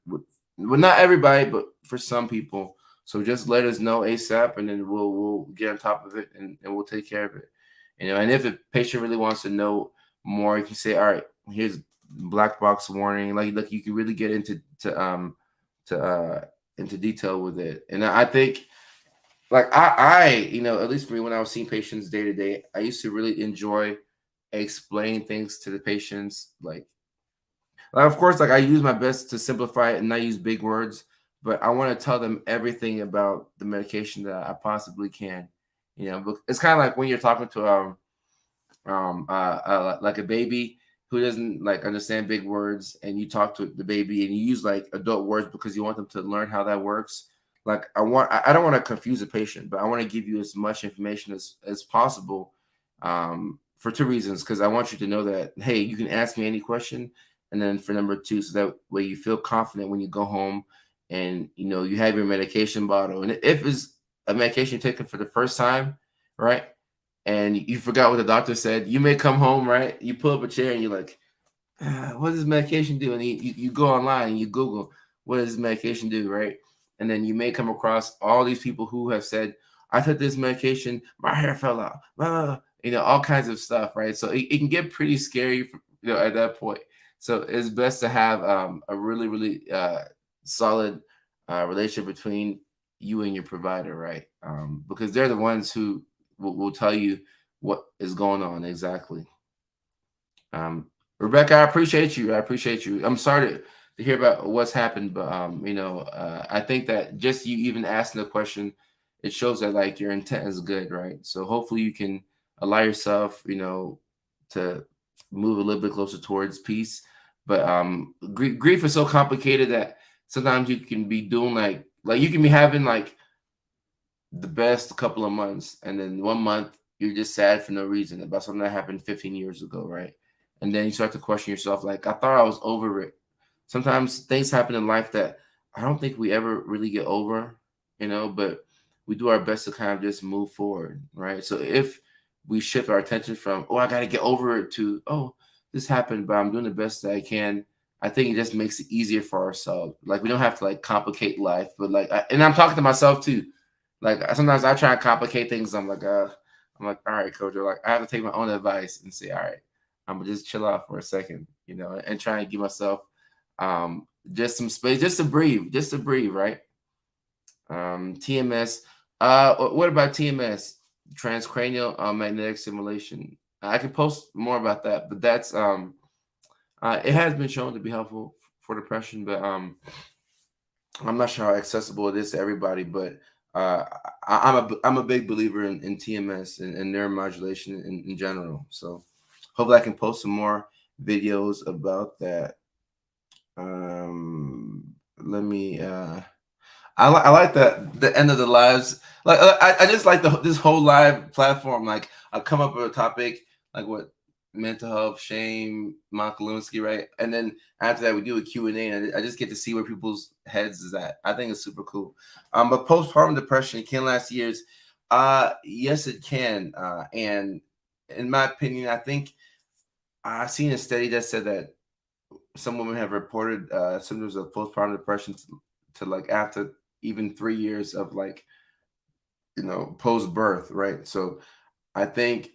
well, not everybody, but for some people. So just let us know ASAP, and then we'll get on top of it, and we'll take care of it. And if a patient really wants to know more, you can say, all right, here's black box warning. Like you can really get to into detail with it. And I think like at least for me when I was seeing patients day to day, I used to really enjoy explaining things to the patients of course, like I use my best to simplify it and not use big words, but I want to tell them everything about the medication that I possibly can. But it's kind of like when you're talking to like a baby who doesn't like understand big words, and you talk to the baby and you use like adult words because you want them to learn how that works. Like I don't want to confuse a patient, but I want to give you as much information as possible, for two reasons. Because I want you to know that, hey, you can ask me any question, and then for number two, so that way you feel confident when you go home and you have your medication bottle. And if it's a medication taken for the first time, right, and you forgot what the doctor said, you may come home, right? You pull up a chair and you're like, what does medication do? And you go online and you Google, what does medication do, right? And then you may come across all these people who have said, I took this medication, my hair fell out, all kinds of stuff, right? So it can get pretty scary, at that point. So it's best to have a really, really solid relationship between you and your provider, right? Because they're the ones who will tell you what is going on exactly. Rebecca, I appreciate you. I appreciate you. I'm sorry to hear about what's happened, but I think that just you even asking the question, it shows that like your intent is good, right? So hopefully you can allow yourself, to move a little bit closer towards peace. But grief is so complicated that sometimes you can be doing like you can be having like the best couple of months, and then 1 month you're just sad for no reason about something that happened 15 years ago, right? And then you start to question yourself, like I thought I was over it. Sometimes things happen in life that I don't think we ever really get over, but we do our best to kind of just move forward, right? So if we shift our attention from, oh, I got to get over it, to, oh, this happened, but I'm doing the best that I can, I think it just makes it easier for ourselves. Like we don't have to like complicate life, but and I'm talking to myself too. Like sometimes I try and complicate things. I'm like, all right, coach. Like I have to take my own advice and say, all right, I'm gonna just chill out for a second, and try and give myself just some space, just to breathe, right? TMS. What about TMS? Transcranial magnetic stimulation. I can post more about that, but that's it has been shown to be helpful for depression, but I'm not sure how accessible it is to everybody. But I'm a big believer in TMS and neuromodulation in general. So hopefully I can post some more videos about that. Let me. I like the end of the lives. I just like this whole live platform. Like I come up with a topic, like what mental health, shame, Monica Lewinsky, right? And then after that, we do a Q&A, and I just get to see where people's heads is at. I think it's super cool. But postpartum depression can last years. Yes, it can. And in my opinion, I think I've seen a study that said that some women have reported symptoms of postpartum depression to like after even 3 years of like post birth, right? So I think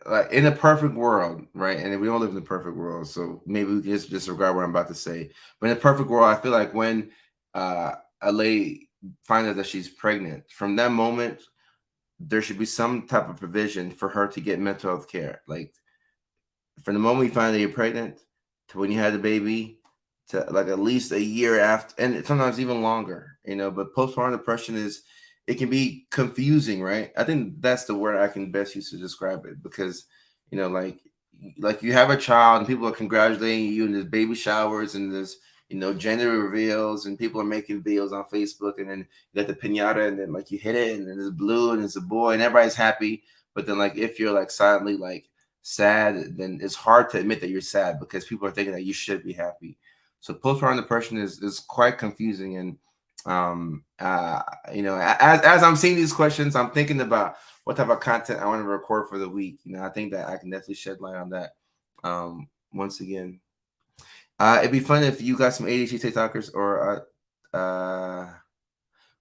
like in a perfect world, right? And we don't live in a perfect world, so maybe we can just disregard what I'm about to say. But in a perfect world, I feel like when uh, a lady finds out that she's pregnant, from that moment, there should be some type of provision for her to get mental health care. Like from the moment you find that you're pregnant to when you had the baby to like at least a year after, and sometimes even longer, but postpartum depression is, it can be confusing, right? I think that's the word I can best use to describe it, because like you have a child and people are congratulating you, and there's baby showers, and there's gender reveals, and people are making videos on Facebook, and then you got the piñata, and then like you hit it, and then it's blue, and it's a boy, and everybody's happy. But then like if you're like silently like sad, then it's hard to admit that you're sad because people are thinking that you should be happy. So postpartum depression is quite confusing. And as I'm seeing these questions, I'm thinking about what type of content I want to record for the week. I think that I can definitely shed light on that. Once again, it'd be fun if you got some ADHD TikTokers or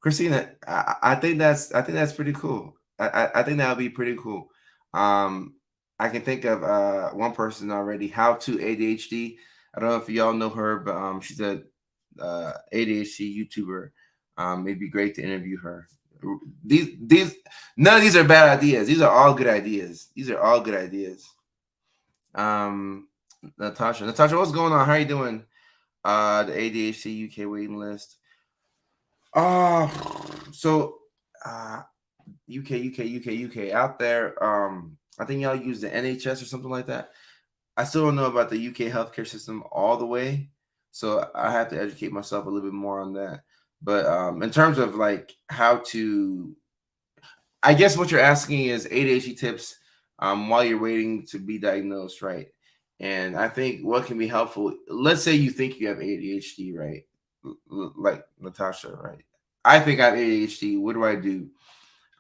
Christina. I think that's pretty cool. I think that would be pretty cool. Um, I can think of one person already. How to ADHD. I don't know if y'all know her, but she's a ADHD YouTuber. It'd be great to interview her. These none of these are bad ideas. These are all good ideas. These are all good ideas. Um, Natasha, what's going on? How you doing? The ADHD UK waiting list. Uh so uh UK out there. I think y'all use the NHS or something like that. I still don't know about the UK healthcare system all the way, so I have to educate myself a little bit more on that. But in terms of like how to, I guess what you're asking is ADHD tips while you're waiting to be diagnosed, right? And I think what can be helpful, let's say you think you have ADHD, right? Like Natasha, right? I think I have ADHD. What do I do?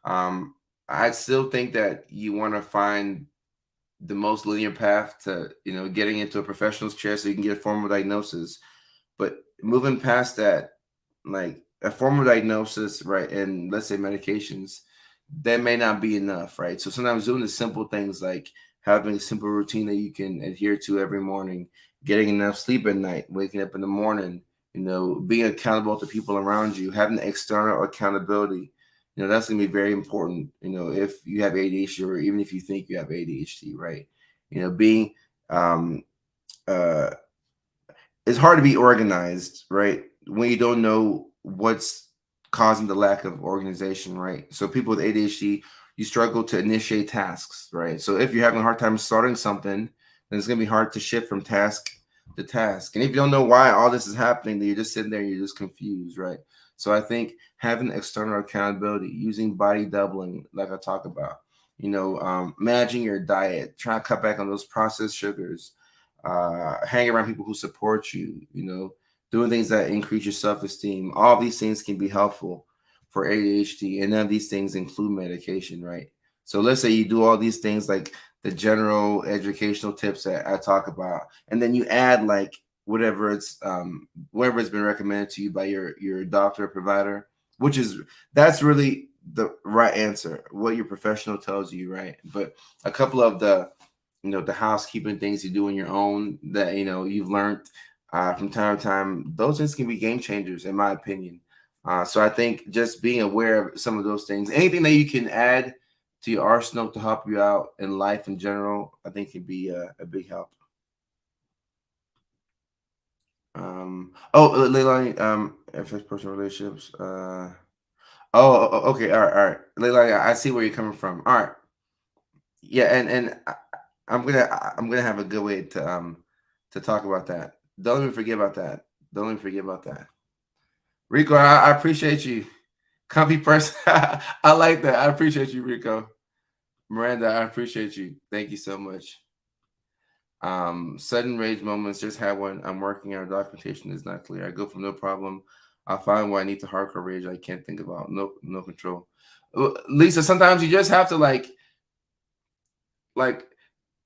Um, I still think that you want to find the most linear path to getting into a professional's chair so you can get a formal diagnosis. But moving past that, like a formal diagnosis, right, and let's say medications, that may not be enough, right? So sometimes doing the simple things like having a simple routine that you can adhere to every morning, getting enough sleep at night, waking up in the morning, being accountable to people around you, having the external accountability. That's going to be very important, if you have ADHD or even if you think you have ADHD, right? Being um uh it's hard to be organized, right? When you don't know what's causing the lack of organization, right? So people with ADHD, you struggle to initiate tasks, right? So if you're having a hard time starting something, then it's gonna be hard to shift from task to task. And if you don't know why all this is happening, then you're just sitting there, you're just confused, right? So I think having external accountability, using body doubling, like I talk about, managing your diet, trying to cut back on those processed sugars, hang around people who support you, doing things that increase your self-esteem. All these things can be helpful for ADHD, and none of these things include medication, right? So let's say you do all these things like the general educational tips that I talk about, and then you add like whatever it's been recommended to you by your doctor or provider, which is that's really the right answer, what your professional tells you, right? But a couple of the housekeeping things you do on your own that you've learned from time to time, those things can be game changers in my opinion. So I think just being aware of some of those things, anything that you can add to your arsenal to help you out in life in general, I think can be a big help. Leilani, first personal relationships. Okay, all right. Leilani, I see where you're coming from. All right, yeah, and I'm gonna have a good way to talk about that. Don't even forget about that. Don't even forget about that. Rico, I appreciate you. Comfy person. I like that. I appreciate you, Rico. Miranda, I appreciate you. Thank you so much. Sudden rage moments. Just had one. I'm working on documentation is not clear. I go from no problem. I find why I need to hardcore rage. I can't think about no control. Lisa, sometimes you just have to like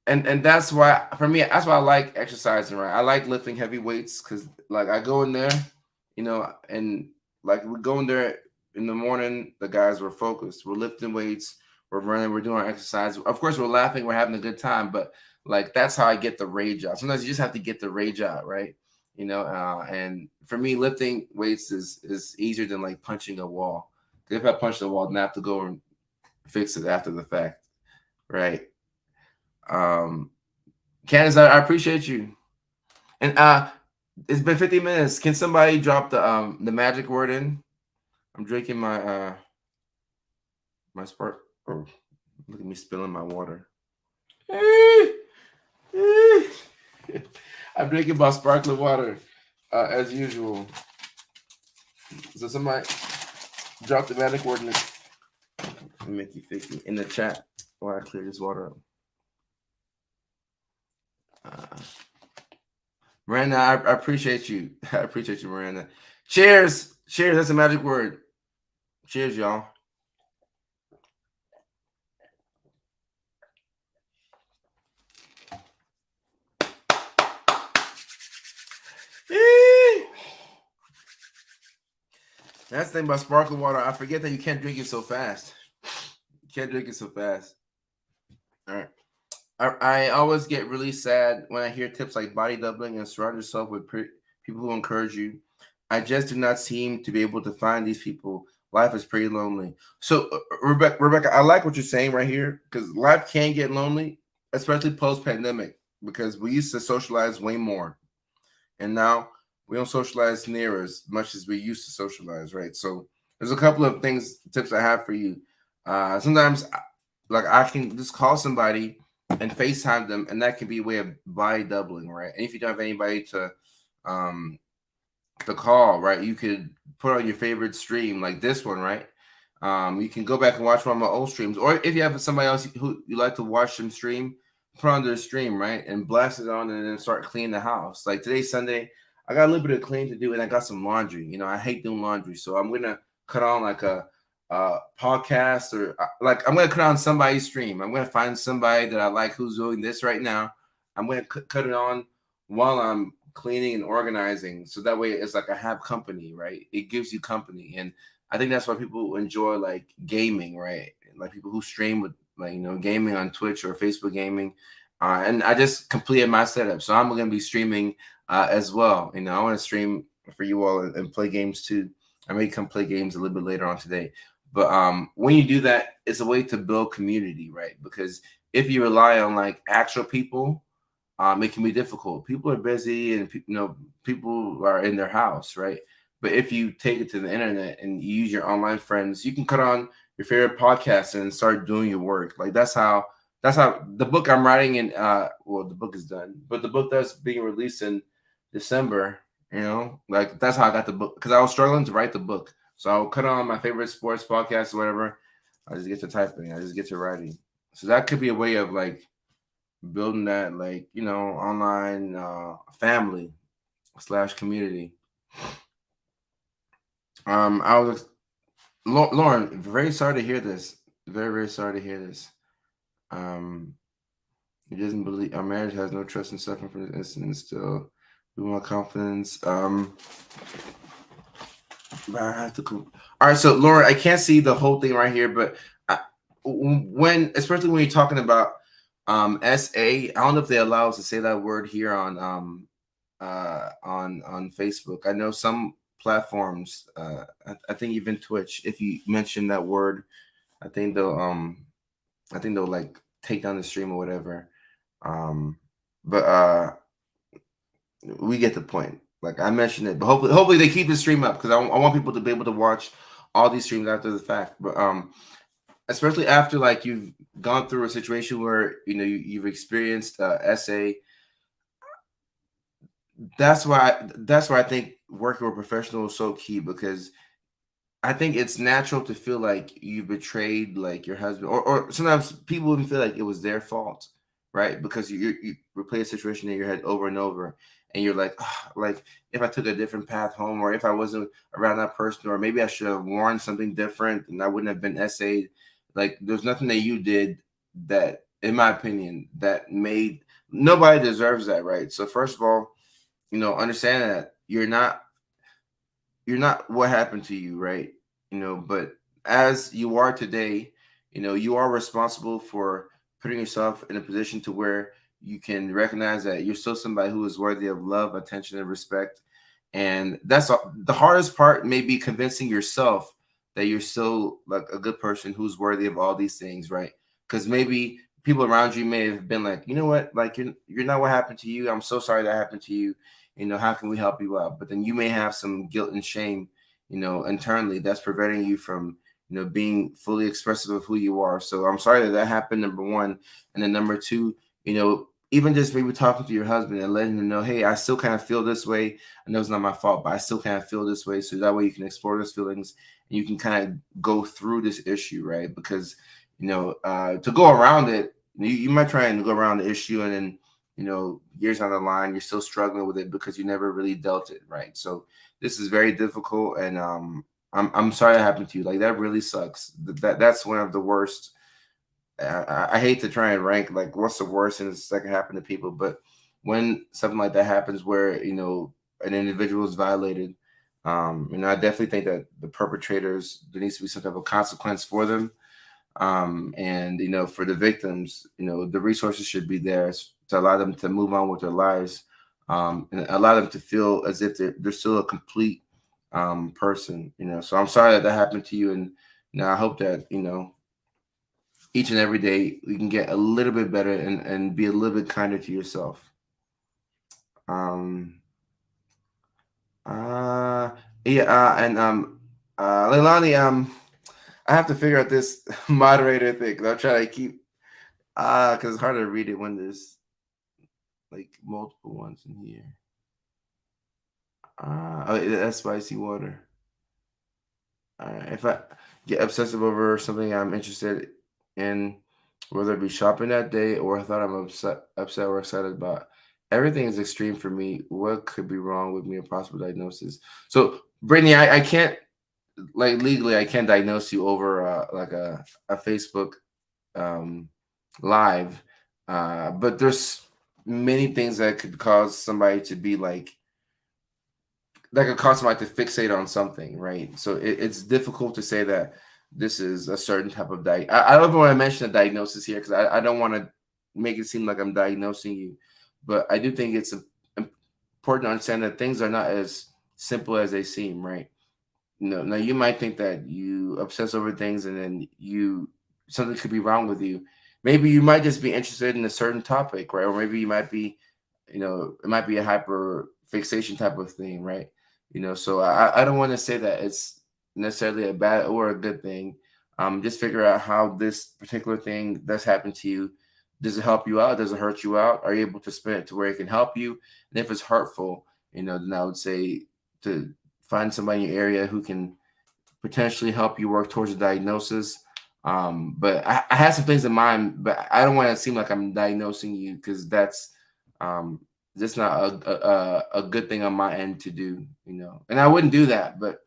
and that's why for me that's why I like exercising, right? I like lifting heavy weights because like I go in there, and like we go in there in the morning, the guys were focused, we're lifting weights, we're running, we're doing our exercise, of course we're laughing, we're having a good time, but like that's how I get the rage out. Sometimes you just have to get the rage out, right? And for me lifting weights is easier than like punching a wall. 'Cause if I punch the wall, then I have to go and fix it after the fact, right? um Candace, I appreciate you. And it's been 50 minutes. Can somebody drop the magic word in? I'm drinking my spark. Oh, look at me spilling my water. I'm drinking my sparkling water as usual. So somebody drop the magic word in make you 50 in the chat while I clear this water up. Uh, Miranda, I appreciate you. I appreciate you, Miranda. Cheers. Cheers. That's a magic word. Cheers, y'all. That's the thing about sparkling water. I forget that you can't drink it so fast. You can't drink it so fast. All right. I always get really sad when I hear tips like body doubling and surround yourself with people who encourage you. I just do not seem to be able to find these people. Life is pretty lonely. So, Rebecca, I like what you're saying right here because life can get lonely, especially post pandemic, because we used to socialize way more. And now we don't socialize near as much as we used to socialize, right? So there's a couple of tips I have for you. Sometimes, like I can just call somebody and FaceTime them, and that can be a way of body doubling, right? And if you don't have anybody um to call, right, you could put on your favorite stream like this one, right? You can go back and watch one of my old streams, or if you have somebody else who you like to watch them stream, put on their stream, right, and blast it on, and then start cleaning the house. Like today's Sunday, I got a little bit of cleaning to do, and I got some laundry. I hate doing laundry, so I'm gonna cut on like a podcast, or like I'm gonna cut on somebody's stream. I'm gonna find somebody that I like who's doing this right now. I'm gonna cut it on while I'm cleaning and organizing, so that way it's like I have company, right? It gives you company, and I think that's why people enjoy like gaming, right? Like people who stream with like gaming on Twitch or Facebook gaming. And I just completed my setup, so I'm gonna be streaming as well. I want to stream for you all and play games too. I may come play games a little bit later on today. But when you do that, it's a way to build community, right? Because if you rely on like actual people, it can be difficult. People are busy, and people are in their house, right? But if you take it to the internet and you use your online friends, you can cut on your favorite podcast and start doing your work. Like that's how the book I'm writing in. Well, the book is done, but the book that's being released in December. Like that's how I got the book, because I was struggling to write the book. So I'll cut on my favorite sports podcast or whatever. I just get to typing. I just get to writing. So that could be a way of like building that like online family slash community. I was Lauren, very sorry to hear this. Very, very sorry to hear this. He doesn't believe our marriage has no trust and suffering from this incident. Still, we want confidence. I have to. All right, so Lauren, I can't see the whole thing right here, but especially when you're talking about SA, I don't know if they allow us to say that word here on Facebook. I know some platforms, I think even Twitch, if you mention that word, I think they'll like take down the stream or whatever. But we get the point. Like I mentioned it, but hopefully they keep the stream up, because I want people to be able to watch all these streams after the fact. But especially after like you've gone through a situation where you've experienced SA. That's why I think working with a professional is so key, because I think it's natural to feel like you betrayed like your husband, or sometimes people even feel like it was their fault, right? Because you replay a situation in your head over and over, and you're like, "Ah, like if I took a different path home, or if I wasn't around that person, or maybe I should have worn something different, and I wouldn't have been essayed." Like there's nothing that you did that, in my opinion, that made nobody deserves that, right? So first of all, understand that you're not what happened to you, right? But as you are today, you are responsible for putting yourself in a position to where you can recognize that you're still somebody who is worthy of love, attention, and respect. And the hardest part may be convincing yourself that you're still like a good person who's worthy of all these things, right? Because maybe people around you may have been like, you know what, like you're not what happened to you. I'm so sorry that happened to you. How can we help you out? But then you may have some guilt and shame, internally, that's preventing you from, being fully expressive of who you are. So I'm sorry that happened, number one. And then number two, even just maybe talking to your husband and letting him know, hey, I still kind of feel this way. I know it's not my fault, but I still kind of feel this way. So that way you can explore those feelings and you can kind of go through this issue, right? Because, to go around it, you might try and go around the issue, and then years down the line, you're still struggling with it because you never really dealt it right. So this is very difficult, and I'm sorry that happened to you. Like that really sucks. That's one of the worst. I hate to try and rank like what's the worst and that can happen to people, but when something like that happens, where an individual is violated, I definitely think that the perpetrators, there needs to be some type of consequence for them. And for the victims, the resources should be there to allow them to move on with their lives, and allow them to feel as if they're still a complete person. So I'm sorry that happened to you, and I hope that each and every day you can get a little bit better, and be a little bit kinder to yourself. um uh yeah, Leilani, I have to figure out this moderator thing, 'cause I'm trying to keep, because it's hard to read it when there's like multiple ones in here. Oh, that's spicy water. If I get obsessive over something I'm interested in, whether it be shopping that day or I thought I'm upset or excited about, everything is extreme for me. What could be wrong with me? A possible diagnosis. So, Brittany, I can't, like, legally, I can't diagnose you over like a Facebook um, live, but there's many things that could cause somebody to be like that could cause somebody to fixate on something, right? So it's difficult to say that this is a certain type of I don't want to mention a diagnosis here because I don't want to make it seem like I'm diagnosing you, but I do think it's important to understand that things are not as simple as they seem, right? No, now you might think that you obsess over things and then something could be wrong with you. Maybe you might just be interested in a certain topic, right? Or maybe you might be, it might be a hyper fixation type of thing, right? So I don't want to say that it's necessarily a bad or a good thing. Just figure out how this particular thing that's happened to you, does it help you out? Does it hurt you out? Are you able to spin it to where it can help you? And if it's hurtful, then I would say to find somebody in your area who can potentially help you work towards a diagnosis. But I have some things in mind, but I don't want to seem like I'm diagnosing you because um, that's not a good thing on my end to do, And I wouldn't do that. But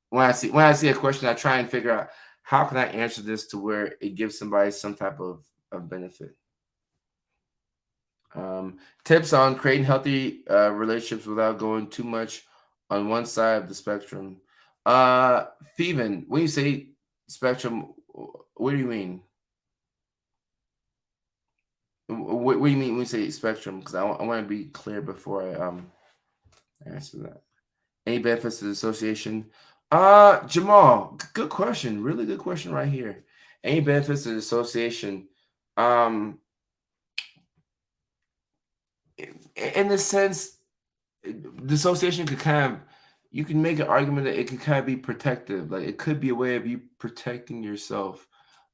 when I see a question, I try and figure out how can I answer this to where it gives somebody some type of benefit. Tips on creating healthy relationships without going too much on one side of the spectrum. Uh, Steven, when you say spectrum, what do you mean? What do you mean when you say spectrum? Because I want to be clear before I answer that. Any benefits to the association? Jamal, good question. Really good question right here. Any benefits to the association? Um, in the sense, the association could kind of, you can make an argument that it can kind of be protective, like it could be a way of you protecting yourself,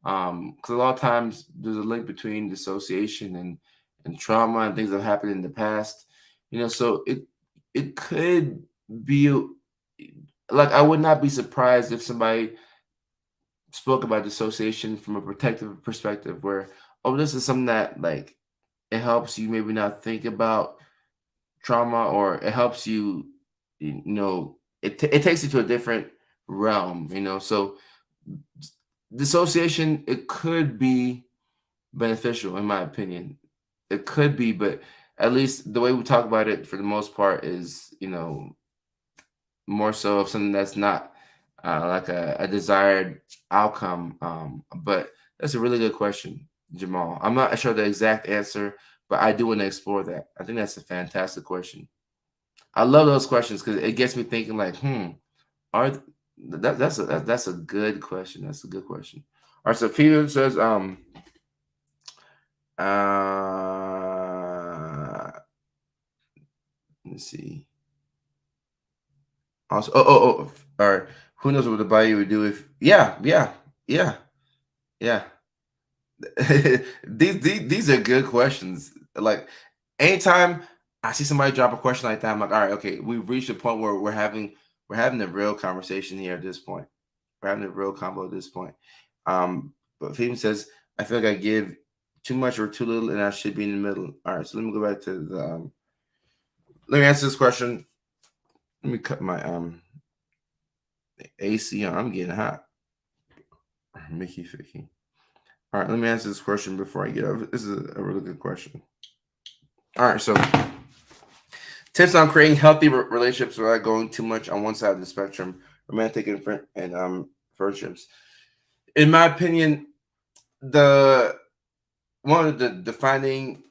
because a lot of times there's a link between dissociation and trauma and things that have happened in the past, so it could be like I would not be surprised if somebody spoke about dissociation from a protective perspective, where oh, this is something that like it helps you maybe not think about trauma, or it helps you, it takes you to a different realm, so dissociation, it could be beneficial in my opinion. It could be, but at least the way we talk about it for the most part is, more so of something that's not like a desired outcome. But that's a really good question, Jamal. I'm not sure the exact answer, but I do want to explore that. I think that's a fantastic question. I love those questions because it gets me thinking. Like, are th- that's a good question. That's a good question. All right, so Peter says, let's see. Also, all right. Who knows what the Bayou would do if? Yeah, yeah, yeah, yeah. These are good questions. Like, anytime I see somebody drop a question like that, I'm like, all right, okay, we've reached a point where we're having a real conversation here at this point. We're having a real combo at this point. But Phoebe says, I feel like I give too much or too little, and I should be in the middle. All right, so let me go back to the. Let me answer this question. Let me cut my AC on. I'm getting hot. Mickey Ficky. All right, let me answer this question before I get over. This is a really good question. All right, so tips on creating healthy relationships without going too much on one side of the spectrum, romantic and friendships. In my opinion, the one of the defining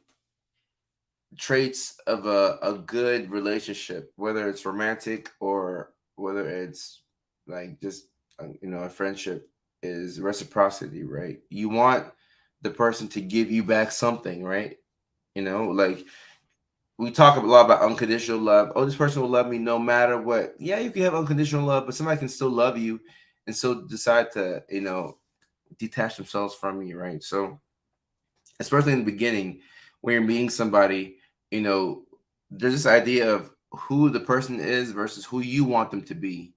traits of a good relationship, whether it's romantic or whether it's like just a friendship, is reciprocity, right? You want the person to give you back something, right? Like we talk a lot about unconditional love. Oh, this person will love me no matter what. Yeah, you can have unconditional love, but somebody can still love you and still decide to, detach themselves from you, right? So, especially in the beginning, when you're meeting somebody, you know, there's this idea of who the person is versus who you want them to be.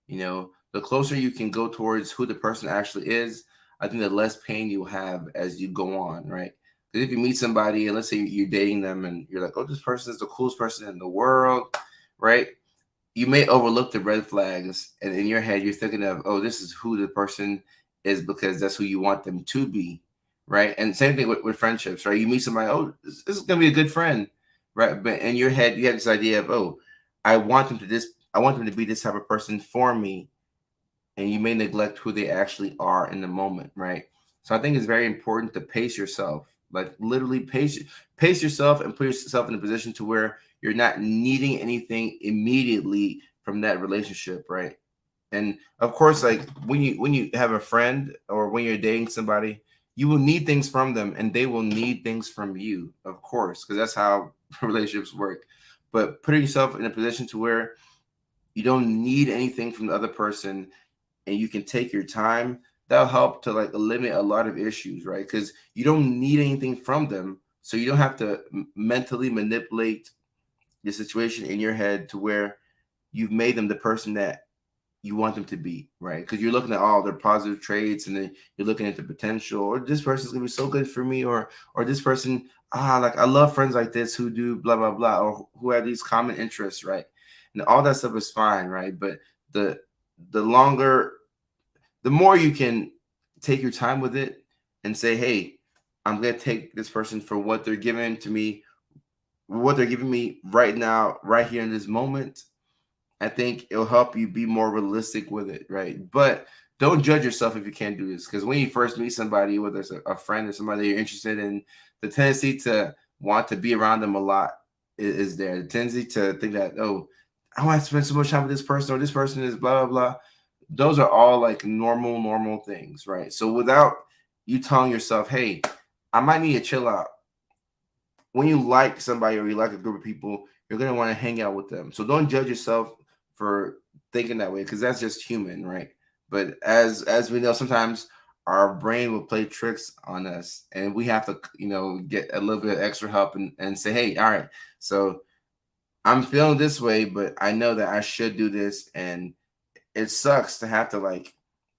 The closer you can go towards who the person actually is, I think the less pain you'll have as you go on, right? Because if you meet somebody and let's say you're dating them and you're like, oh, this person is the coolest person in the world, right? You may overlook the red flags, and in your head you're thinking of, oh, this is who the person is because that's who you want them to be, right? And same thing with friendships, right? You meet somebody, oh, this is gonna be a good friend, right? But in your head you have this idea of, oh, I want them to be this type of person for me, and you may neglect who they actually are in the moment, right? So I think it's very important to pace yourself, like literally pace yourself and put yourself in a position to where you're not needing anything immediately from that relationship, right? And of course, like when you have a friend or when you're dating somebody, you will need things from them, and they will need things from you, of course, because that's how relationships work. But putting yourself in a position to where you don't need anything from the other person and you can take your time, that'll help to like eliminate a lot of issues, right? Because you don't need anything from them, so you don't have to mentally manipulate the situation in your head to where you've made them the person that you want them to be, right? Because you're looking at all their positive traits, and then you're looking at the potential, or this person's gonna be so good for me, or this person, like I love friends like this who do blah blah blah, or who have these common interests, right? And all that stuff is fine, right? But the the longer the more you can take your time with it and say, hey, I'm going to take this person for what they're giving to me, what they're giving me right now, right here in this moment, I think it'll help you be more realistic with it, right? But don't judge yourself if you can't do this, because when you first meet somebody, whether it's a friend or somebody that you're interested in, the tendency to want to be around them a lot is there. The tendency to think that, oh, I want to spend so much time with this person, or this person is blah blah blah. Those are all like normal things, right? So without you telling yourself, hey, I might need to chill out. When you like somebody or you like a group of people, you're gonna want to hang out with them. So don't judge yourself for thinking that way, because that's just human, right? But as we know, sometimes our brain will play tricks on us, and we have to, get a little bit of extra help and say, hey, all right, so I'm feeling this way, but I know that I should do this, and it sucks to have to like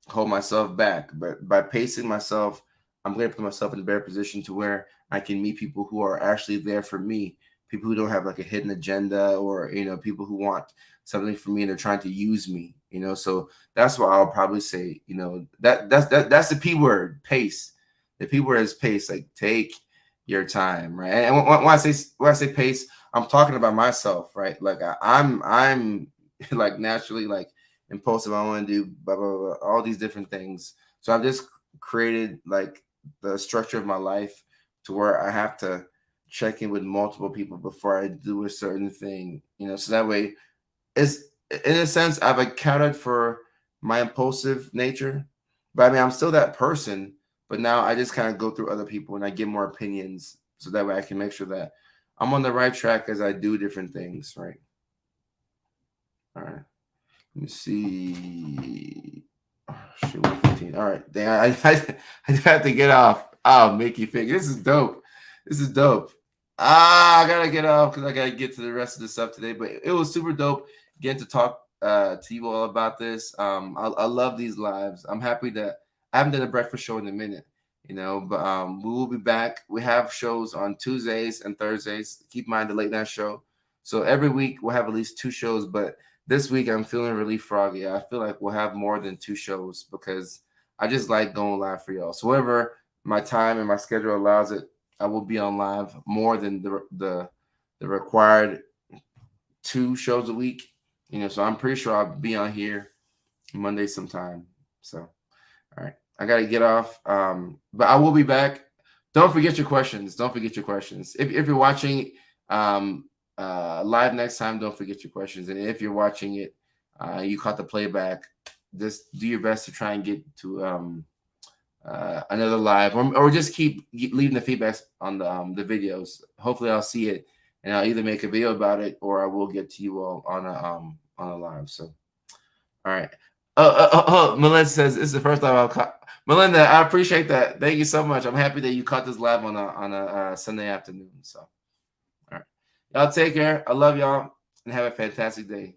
hold myself back, but by pacing myself, I'm going to put myself in a better position to where I can meet people who are actually there for me, people who don't have like a hidden agenda, or people who want something from me and they're trying to use me. So that's why I'll probably say, that's the P word, pace. The P word is pace. Like, take your time, right? And when I say pace, I'm talking about myself, right? Like I'm like naturally like impulsive. I want to do blah, blah, blah, all these different things. So I've just created like the structure of my life to where I have to check in with multiple people before I do a certain thing. So that way, it's in a sense I've accounted for my impulsive nature, but I mean I'm still that person. But now I just kind of go through other people and I get more opinions, so that way I can make sure that I'm on the right track as I do different things. Right. All right. Let me see. Oh, shoot, 115. All right. Dang, I have to get off. Oh, Mickey Fig. This is dope. This is dope. I gotta get off because I gotta get to the rest of the stuff today. But it was super dope getting to talk to you all about this. I love these lives. I'm happy that I haven't done a breakfast show in a minute, but we will be back. We have shows on Tuesdays and Thursdays. Keep in mind the late night show. So every week we'll have at least 2 shows, but this week I'm feeling really froggy. I feel like we'll have more than 2 shows because I just like going live for y'all. So whenever my time and my schedule allows it, I will be on live more than the required 2 shows a week. So I'm pretty sure I'll be on here Monday sometime. So all right, I gotta get off. But I will be back. Don't forget your questions. Don't forget your questions. If you're watching live next time, don't forget your questions. And if you're watching it, you caught the playback, just do your best to try and get to another live, or just keep leaving the feedbacks on the videos. Hopefully I'll see it and I'll either make a video about it or I will get to you all on a live. So all right. Melinda says it's the first time I've caught. Melinda, I appreciate that. Thank you so much. I'm happy that you caught this live on a Sunday afternoon. So all right. Y'all take care. I love y'all and have a fantastic day.